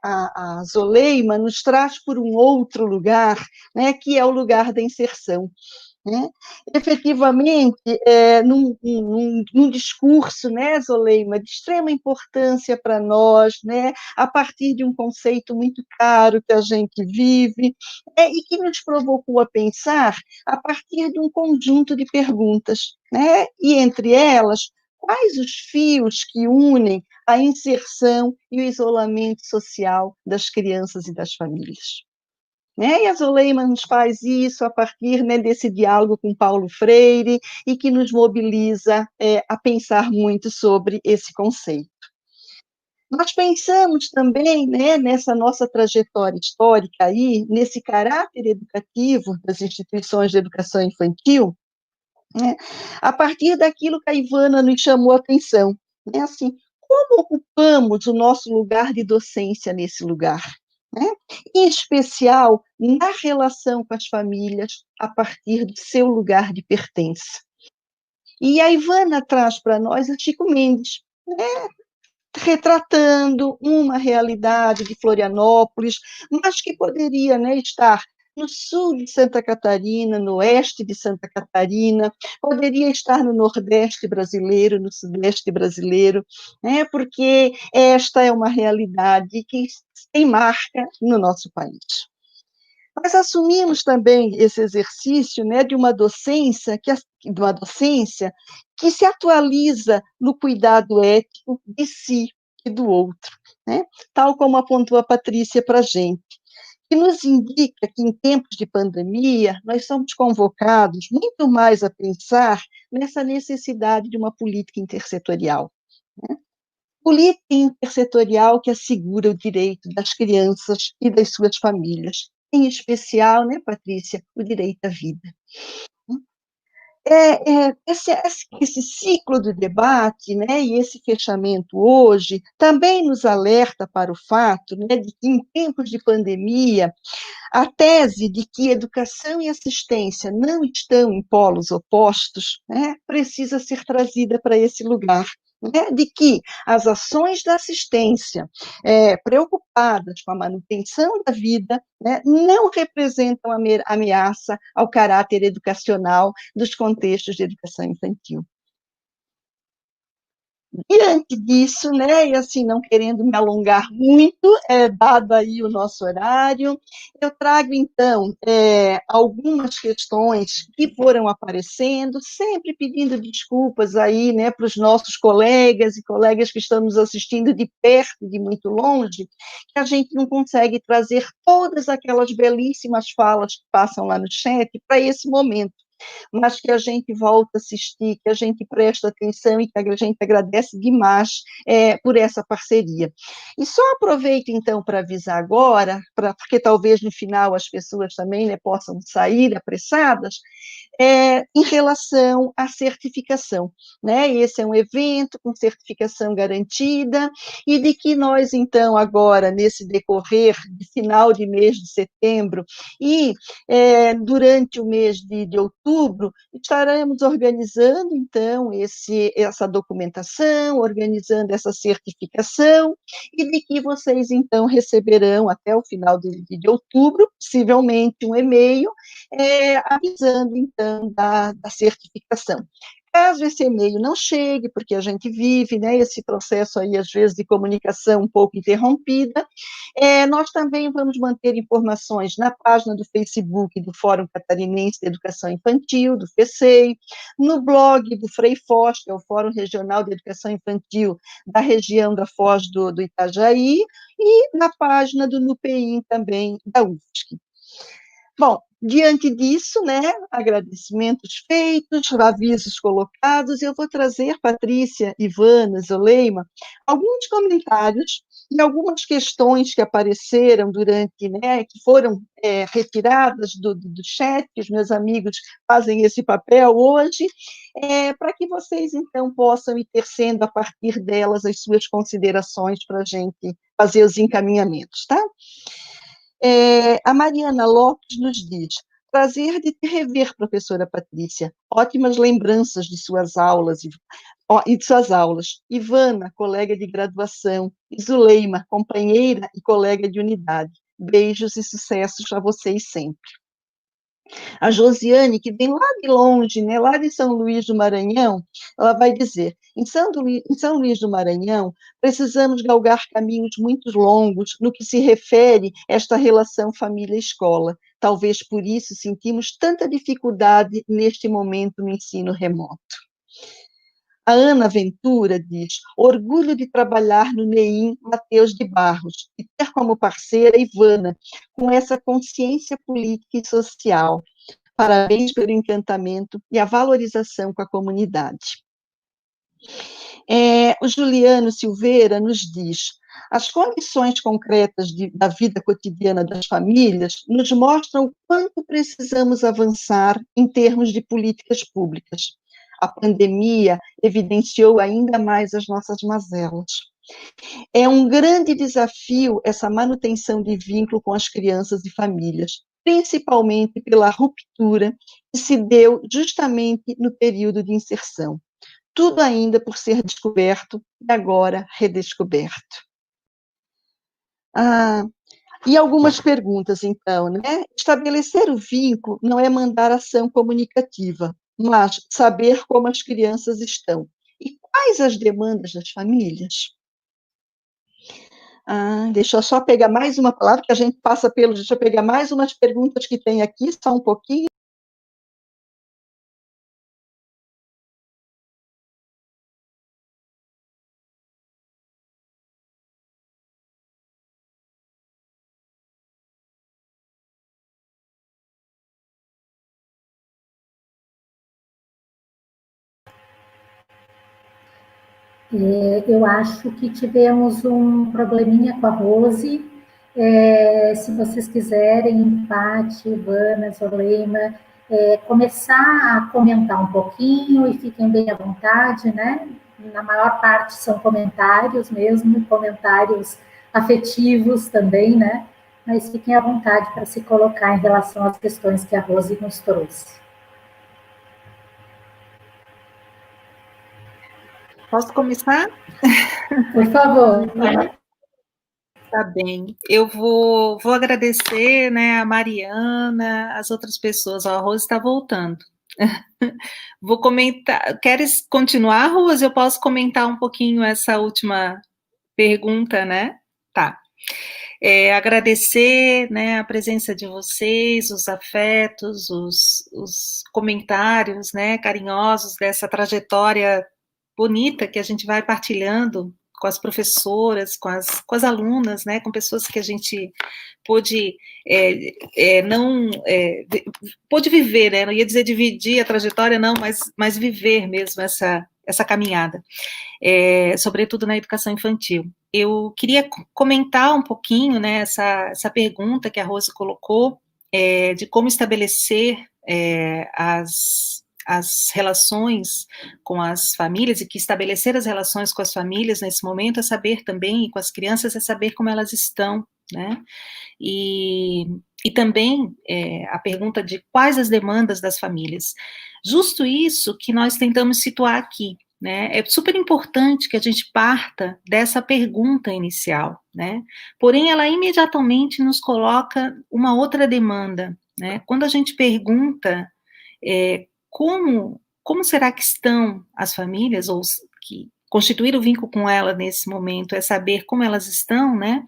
a Zoleima nos traz por um outro lugar, que é o lugar da inserção. Efetivamente, num discurso, Zoleima, de extrema importância para nós, a partir de um conceito muito caro que a gente vive, e que nos provocou a pensar a partir de um conjunto de perguntas, e entre elas, quais os fios que unem a inserção e o isolamento social das crianças e das famílias. E a Zoleima nos faz isso a partir desse diálogo com Paulo Freire e que nos mobiliza a pensar muito sobre esse conceito. Nós pensamos também nessa nossa trajetória histórica aí, nesse caráter educativo das instituições de educação infantil, a partir daquilo que a Ivana nos chamou a atenção, assim, como ocupamos o nosso lugar de docência nesse lugar? Em especial na relação com as famílias, a partir do seu lugar de pertença. E a Ivana traz para nós a Chico Mendes, retratando uma realidade de Florianópolis, mas que poderia estar no sul de Santa Catarina, no oeste de Santa Catarina, poderia estar no nordeste brasileiro, no sudeste brasileiro, porque esta é uma realidade que tem marca no nosso país. Nós assumimos também esse exercício de uma docência que se atualiza no cuidado ético de si e do outro, tal como apontou a Patrícia para a gente, que nos indica que, em tempos de pandemia, nós somos convocados muito mais a pensar nessa necessidade de uma política intersetorial. Política intersetorial que assegura o direito das crianças e das suas famílias, em especial, Patrícia, o direito à vida. Esse ciclo do debate e esse fechamento hoje também nos alerta para o fato de que, em tempos de pandemia, a tese de que educação e assistência não estão em polos opostos precisa ser trazida para esse lugar. De que as ações da assistência preocupadas com a manutenção da vida não representam ameaça ao caráter educacional dos contextos de educação infantil. Diante disso, e assim, não querendo me alongar muito, dado aí o nosso horário, eu trago, então, algumas questões que foram aparecendo, sempre pedindo desculpas aí, para os nossos colegas e colegas que estão nos assistindo de perto e de muito longe, que a gente não consegue trazer todas aquelas belíssimas falas que passam lá no chat para esse momento. mas que a gente volta a assistir, que a gente presta atenção e que a gente agradece demais por essa parceria. E só aproveito, então, para avisar agora, porque talvez no final as pessoas também, né, possam sair apressadas, em relação à certificação, né? Esse é um evento com certificação garantida, e de que nós, então, agora, nesse decorrer de final de mês de setembro e durante o mês de outubro, estaremos organizando, então, essa documentação, organizando essa certificação, e de que vocês, então, receberão até o final de outubro, possivelmente um e-mail, avisando, então, da certificação. Caso esse e-mail não chegue, porque a gente vive, né, esse processo aí, às vezes, de comunicação um pouco interrompida, nós também vamos manter informações na página do Facebook do Fórum Catarinense de Educação Infantil, do FECEI, no blog do FREIFOS, que é o Fórum Regional de Educação Infantil da região da Foz do Itajaí, e na página do NUPEIM também, da UFSC. Bom, diante disso, né, agradecimentos feitos, avisos colocados, eu vou trazer, Patrícia, Ivana, Zoleima, alguns comentários e algumas questões que apareceram durante, né, que foram retiradas do chat, que os meus amigos fazem esse papel hoje, para que vocês, então, possam ir tecendo a partir delas as suas considerações para a gente fazer os encaminhamentos, tá? A Mariana Lopes nos diz: prazer de te rever, professora Patrícia, ótimas lembranças de suas aulas e de suas aulas. Ivana, colega de graduação, e Zuleima, companheira e colega de unidade. Beijos e sucessos a vocês sempre. A Josiane, que vem lá de longe, né, lá de São Luís do Maranhão, ela vai dizer: em São Luís do Maranhão, precisamos galgar caminhos muito longos no que se refere a esta relação família-escola. Talvez por isso sentimos tanta dificuldade neste momento no ensino remoto. A Ana Ventura diz: orgulho de trabalhar no NEIM Mateus de Barros e ter como parceira Ivana, com essa consciência política e social. Parabéns pelo encantamento e a valorização com a comunidade. O Juliano Silveira nos diz: as condições concretas da vida cotidiana das famílias nos mostram o quanto precisamos avançar em termos de políticas públicas. A pandemia evidenciou ainda mais as nossas mazelas. É um grande desafio essa manutenção de vínculo com as crianças e famílias, principalmente pela ruptura que se deu justamente no período de inserção. Tudo ainda por ser descoberto e agora redescoberto. E algumas perguntas, então, né? Estabelecer o vínculo não é mandar ação comunicativa, mas saber como as crianças estão. E quais as demandas das famílias? Deixa eu só pegar mais uma palavra, que a gente passa pelo... Deixa eu pegar mais umas perguntas que tem aqui, só um pouquinho. Eu acho que tivemos um probleminha com a Rose. Se vocês quiserem, Paty, Ivana, Zoleima, começar a comentar um pouquinho e fiquem bem à vontade, né? Na maior parte são comentários mesmo, comentários afetivos também, né? Mas fiquem à vontade para se colocar em relação às questões que a Rose nos trouxe. Posso começar? Por favor. Tá bem. Eu vou agradecer, né, a Mariana, as outras pessoas. A Rose está voltando. Vou comentar. Queres continuar, Rose? Eu posso comentar um pouquinho essa última pergunta, né? Tá. Agradecer, né, a presença de vocês, os afetos, os comentários, né, carinhosos dessa trajetória bonita que a gente vai partilhando com as professoras, com as alunas, né, com pessoas que a gente pôde pôde viver, né, não ia dizer dividir a trajetória, não, mas viver mesmo essa caminhada, sobretudo na educação infantil. Eu queria comentar um pouquinho, né, essa pergunta que a Rose colocou, de como estabelecer as relações com as famílias, e que estabelecer as relações com as famílias nesse momento é saber também, e com as crianças, é saber como elas estão, né, e também a pergunta de quais as demandas das famílias. Justo isso que nós tentamos situar aqui, né, é super importante que a gente parta dessa pergunta inicial, né, porém ela imediatamente nos coloca uma outra demanda, né, quando a gente pergunta como será que estão as famílias, ou que constituir o vínculo com ela nesse momento é saber como elas estão, né?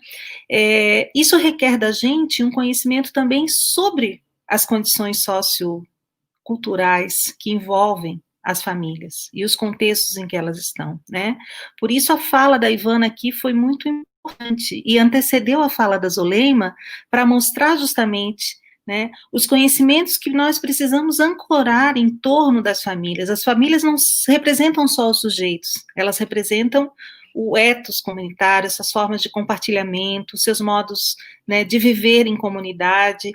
Isso requer da gente um conhecimento também sobre as condições socioculturais que envolvem as famílias e os contextos em que elas estão, né? Por isso a fala da Ivana aqui foi muito importante e antecedeu a fala da Zoleima para mostrar justamente, né, os conhecimentos que nós precisamos ancorar em torno das famílias. As famílias não representam só os sujeitos, elas representam o ethos comunitário, essas formas de compartilhamento, seus modos, né, de viver em comunidade.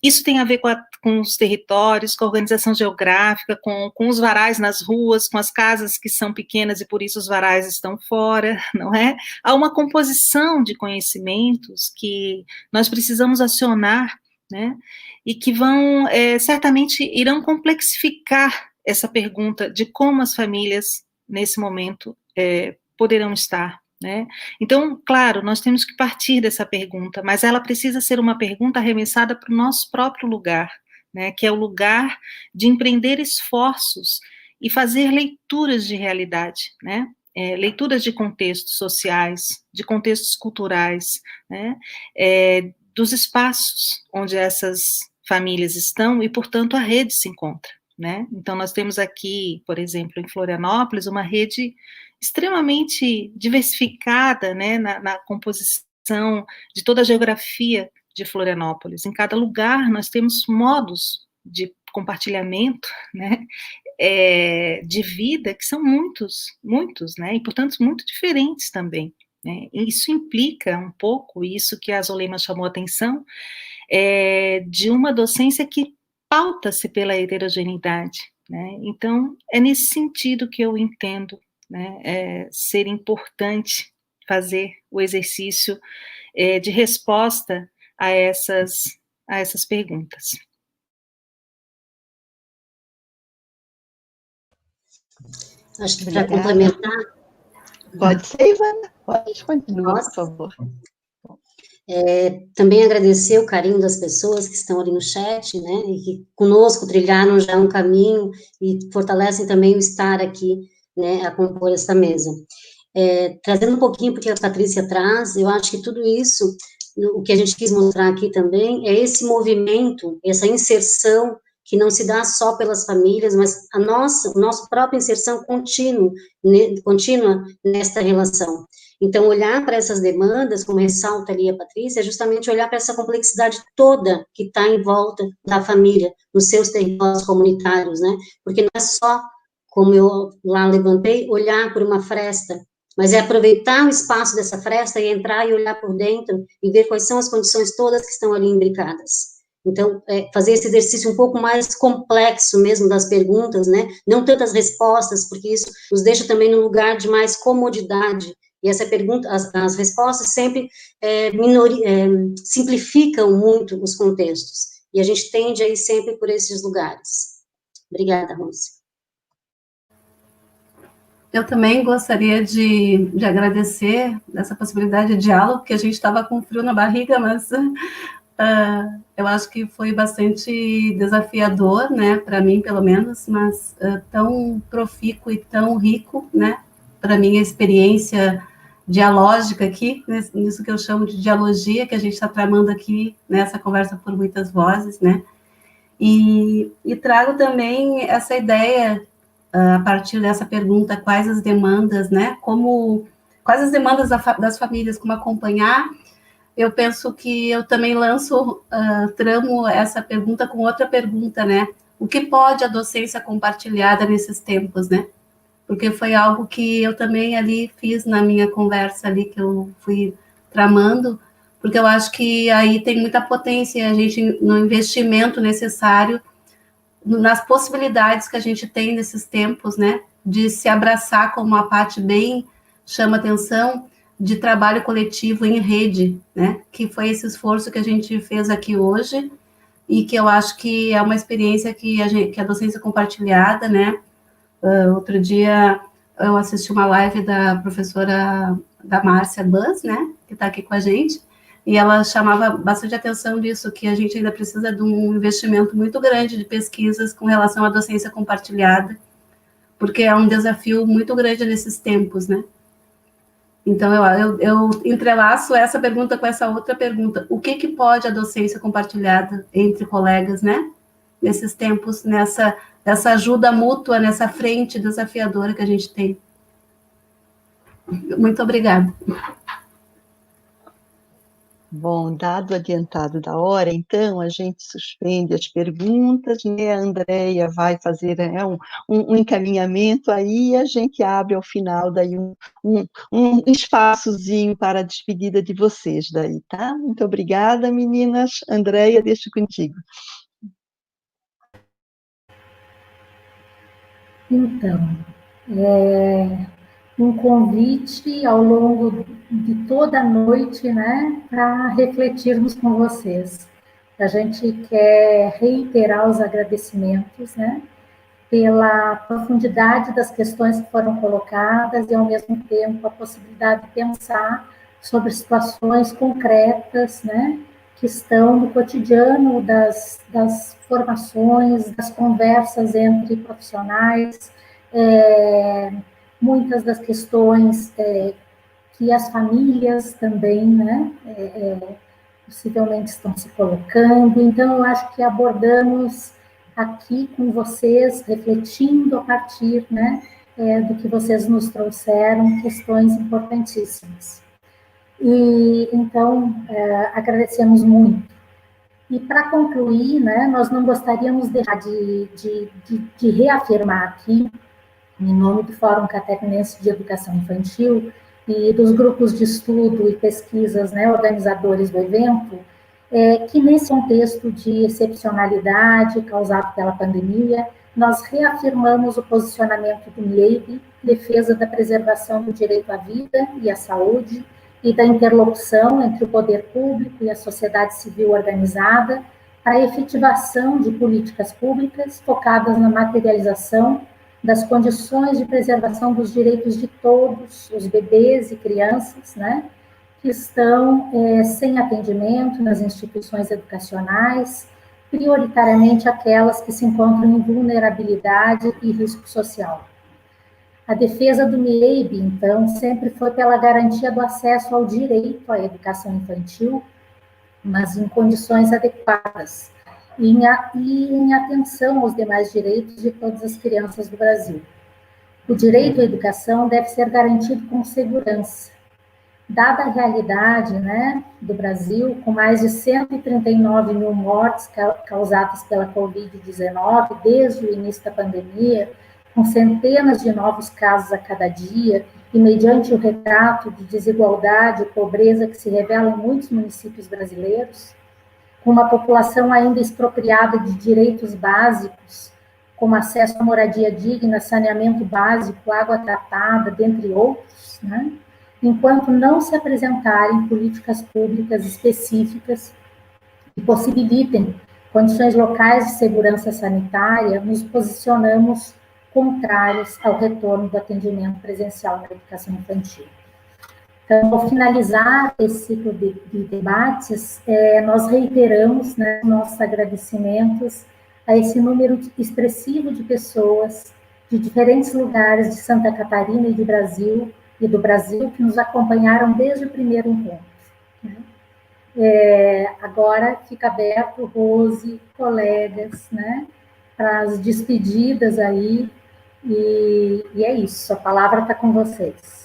Isso tem a ver com os territórios, com a organização geográfica, com os varais nas ruas, com as casas que são pequenas e por isso os varais estão fora, não é? Há uma composição de conhecimentos que nós precisamos acionar, né, e que certamente irão complexificar essa pergunta de como as famílias, nesse momento, poderão estar, né? Então, claro, nós temos que partir dessa pergunta, mas ela precisa ser uma pergunta arremessada para o nosso próprio lugar, né, que é o lugar de empreender esforços e fazer leituras de realidade, né? Leituras de contextos sociais, de contextos culturais, né? Dos espaços onde essas famílias estão e, portanto, a rede se encontra, né? Então, nós temos aqui, por exemplo, em Florianópolis, uma rede extremamente diversificada, né, na composição de toda a geografia de Florianópolis. Em cada lugar nós temos modos de compartilhamento, né, de vida que são muitos, né, e portanto muito diferentes também, né. Isso implica um pouco, isso que a Zoleima chamou a atenção, de uma docência que pauta-se pela heterogeneidade, né. Então é nesse sentido que eu entendo, né, ser importante fazer o exercício de resposta a essas perguntas. Acho que para complementar... Pode ser, Ivana? Pode continuar, por favor. Também agradecer o carinho das pessoas que estão ali no chat, né, e que conosco trilharam já um caminho e fortalecem também o estar aqui, né, a compor esta mesa. Trazendo um pouquinho porque a Patrícia traz, eu acho que tudo isso, o que a gente quis mostrar aqui também, é esse movimento, essa inserção que não se dá só pelas famílias, mas a nossa própria inserção contínua nesta relação. Então, olhar para essas demandas, como ressalta ali a Patrícia, é justamente olhar para essa complexidade toda que está em volta da família, nos seus territórios comunitários, né? Porque não é só, como eu lá levantei, olhar por uma fresta, mas é aproveitar o espaço dessa fresta e entrar e olhar por dentro e ver quais são as condições todas que estão ali imbricadas. Então, fazer esse exercício um pouco mais complexo mesmo das perguntas, né? Não tantas respostas, porque isso nos deixa também num lugar de mais comodidade. E essa pergunta, as respostas sempre simplificam muito os contextos. E a gente tende a ir sempre por esses lugares. Obrigada, Rose. Eu também gostaria de agradecer essa possibilidade de diálogo, que a gente estava com frio na barriga, mas eu acho que foi bastante desafiador, né, para mim, pelo menos, mas tão profícuo e tão rico, né, para minha experiência dialógica aqui, nisso que eu chamo de dialogia, que a gente está tramando aqui nessa conversa por muitas vozes, né, e trago também essa ideia, a partir dessa pergunta, quais as demandas, né, como quais as demandas das famílias, como acompanhar, eu penso que eu também tramo essa pergunta com outra pergunta, né? O que pode a docência compartilhada nesses tempos, né? Porque foi algo que eu também ali fiz na minha conversa ali, que eu fui tramando, porque eu acho que aí tem muita potência a gente no investimento necessário, nas possibilidades que a gente tem nesses tempos, né? De se abraçar, como a Paty bem chama atenção, de trabalho coletivo em rede, né? Que foi esse esforço que a gente fez aqui hoje e que eu acho que é uma experiência que a docência compartilhada, né? Outro dia eu assisti uma live da professora da Márcia Bans, né? Que está aqui com a gente, e ela chamava bastante atenção disso, que a gente ainda precisa de um investimento muito grande de pesquisas com relação à docência compartilhada, porque é um desafio muito grande nesses tempos, né? Então, eu entrelaço essa pergunta com essa outra pergunta. O que pode a docência compartilhada entre colegas, né? Nesses tempos, nessa ajuda mútua, nessa frente desafiadora que a gente tem. Muito obrigada. Bom, dado o adiantado da hora, então, a gente suspende as perguntas, né? A Andréia vai fazer um encaminhamento aí e a gente abre ao final daí um espaçozinho para a despedida de vocês daí, tá? Muito obrigada, meninas. Andréia, deixo contigo. Então, um convite ao longo de toda a noite, né, para refletirmos com vocês. A gente quer reiterar os agradecimentos, né, pela profundidade das questões que foram colocadas e, ao mesmo tempo, a possibilidade de pensar sobre situações concretas, né, que estão no cotidiano das formações, das conversas entre profissionais, muitas das questões que as famílias também, né, possivelmente estão se colocando. Então, eu acho que abordamos aqui com vocês, refletindo a partir, né, do que vocês nos trouxeram, questões importantíssimas. E, então, agradecemos muito. E, para concluir, né, nós não gostaríamos de deixar de reafirmar aqui, em nome do Fórum Catarinense de Educação Infantil e dos grupos de estudo e pesquisas, né, organizadores do evento, que nesse contexto de excepcionalidade causado pela pandemia, nós reafirmamos o posicionamento do MIEB, defesa da preservação do direito à vida e à saúde e da interlocução entre o poder público e a sociedade civil organizada para a efetivação de políticas públicas focadas na materialização das condições de preservação dos direitos de todos os bebês e crianças, né, que estão sem atendimento nas instituições educacionais, prioritariamente aquelas que se encontram em vulnerabilidade e risco social. A defesa do MIEB, então, sempre foi pela garantia do acesso ao direito à educação infantil, mas em condições adequadas, e em atenção aos demais direitos de todas as crianças do Brasil. O direito à educação deve ser garantido com segurança. Dada a realidade, né, do Brasil, com mais de 139 mil mortes causadas pela Covid-19 desde o início da pandemia, com centenas de novos casos a cada dia, e mediante o retrato de desigualdade e pobreza que se revela em muitos municípios brasileiros, com uma população ainda expropriada de direitos básicos, como acesso à moradia digna, saneamento básico, água tratada, dentre outros, né? Enquanto não se apresentarem políticas públicas específicas que possibilitem condições locais de segurança sanitária, nos posicionamos contrários ao retorno do atendimento presencial na educação infantil. Então, ao finalizar esse ciclo de debates, nós reiteramos, né, nossos agradecimentos a esse número expressivo de pessoas de diferentes lugares de Santa Catarina e do Brasil que nos acompanharam desde o primeiro encontro. Né? Agora fica aberto, Rose, colegas, né, para as despedidas aí, e é isso, a palavra está com vocês.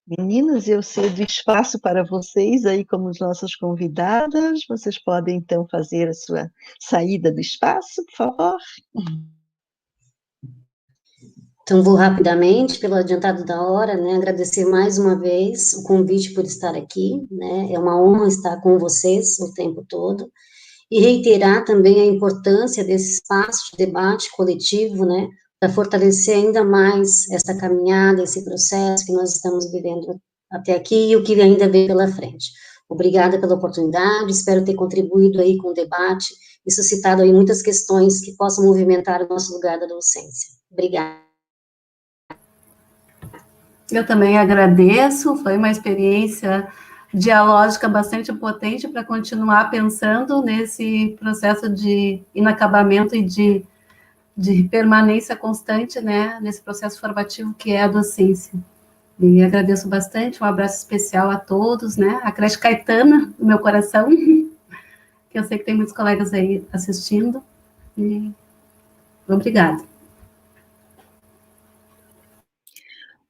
Meninas, eu cedo espaço para vocês aí como as nossas convidadas. Vocês podem, então, fazer a sua saída do espaço, por favor. Então, vou rapidamente, pelo adiantado da hora, né, agradecer mais uma vez o convite por estar aqui, né, é uma honra estar com vocês o tempo todo, e reiterar também a importância desse espaço de debate coletivo, né, para fortalecer ainda mais essa caminhada, esse processo que nós estamos vivendo até aqui e o que ainda vem pela frente. Obrigada pela oportunidade, espero ter contribuído aí com o debate e suscitado aí muitas questões que possam movimentar o nosso lugar da docência. Obrigada. Eu também agradeço, foi uma experiência dialógica bastante potente para continuar pensando nesse processo de inacabamento e de permanência constante, né, nesse processo formativo que é a docência. E agradeço bastante, um abraço especial a todos, né, a creche Caetana, no meu coração, que eu sei que tem muitos colegas aí assistindo, e obrigada.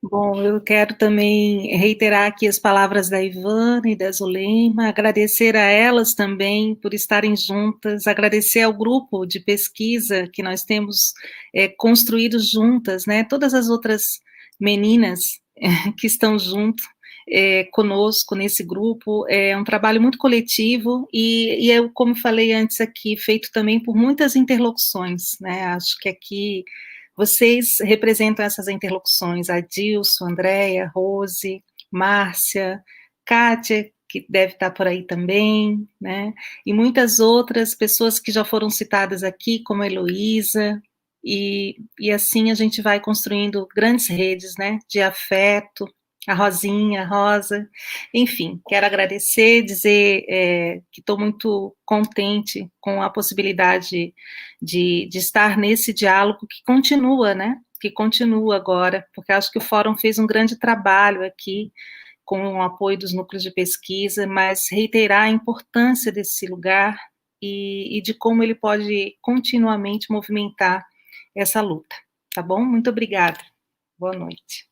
Bom, eu quero também reiterar aqui as palavras da Ivana e da Zulema, agradecer a elas também por estarem juntas, agradecer ao grupo de pesquisa que nós temos construído juntas, né, todas as outras meninas que estão junto conosco nesse grupo, é um trabalho muito coletivo e eu, como falei antes aqui, feito também por muitas interlocuções, né, acho que aqui vocês representam essas interlocuções, a Dilson, Andréia, Rose, Márcia, Kátia, que deve estar por aí também, né? E muitas outras pessoas que já foram citadas aqui, como a Heloísa, e assim a gente vai construindo grandes redes, né, de afeto, a Rosinha, a Rosa, enfim, quero agradecer, dizer que estou muito contente com a possibilidade de estar nesse diálogo que continua, né, que continua agora, porque acho que o Fórum fez um grande trabalho aqui, com o apoio dos núcleos de pesquisa, mas reiterar a importância desse lugar e de como ele pode continuamente movimentar essa luta, tá bom? Muito obrigada, boa noite.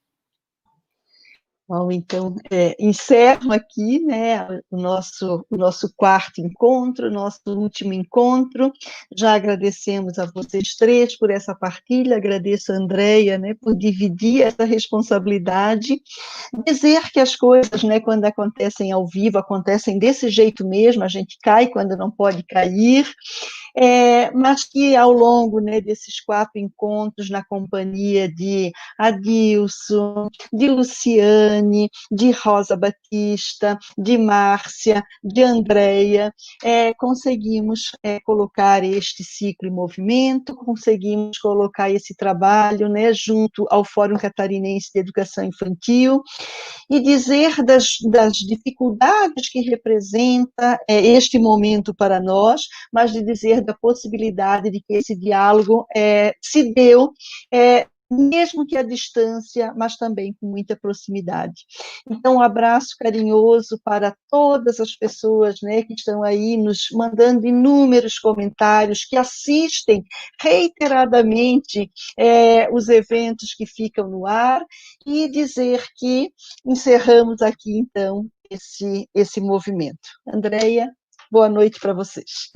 Bom, então, encerro aqui, né, o nosso quarto encontro, nosso último encontro. Já agradecemos a vocês três por essa partilha, agradeço a Andréia, né, por dividir essa responsabilidade, dizer que as coisas, né, quando acontecem ao vivo, acontecem desse jeito mesmo, a gente cai quando não pode cair, mas que ao longo, né, desses 4 encontros na companhia de Adilson, de Luciane, de Rosa Batista, de Márcia, de Andréia, conseguimos colocar este ciclo em movimento, conseguimos colocar esse trabalho, né, junto ao Fórum Catarinense de Educação Infantil, e dizer das dificuldades que representa este momento para nós, mas de dizer da possibilidade de que esse diálogo se deu, mesmo que à distância, mas também com muita proximidade. Então, um abraço carinhoso para todas as pessoas, né, que estão aí nos mandando inúmeros comentários, que assistem reiteradamente os eventos que ficam no ar, e dizer que encerramos aqui, então, esse movimento. Andréia, boa noite para vocês.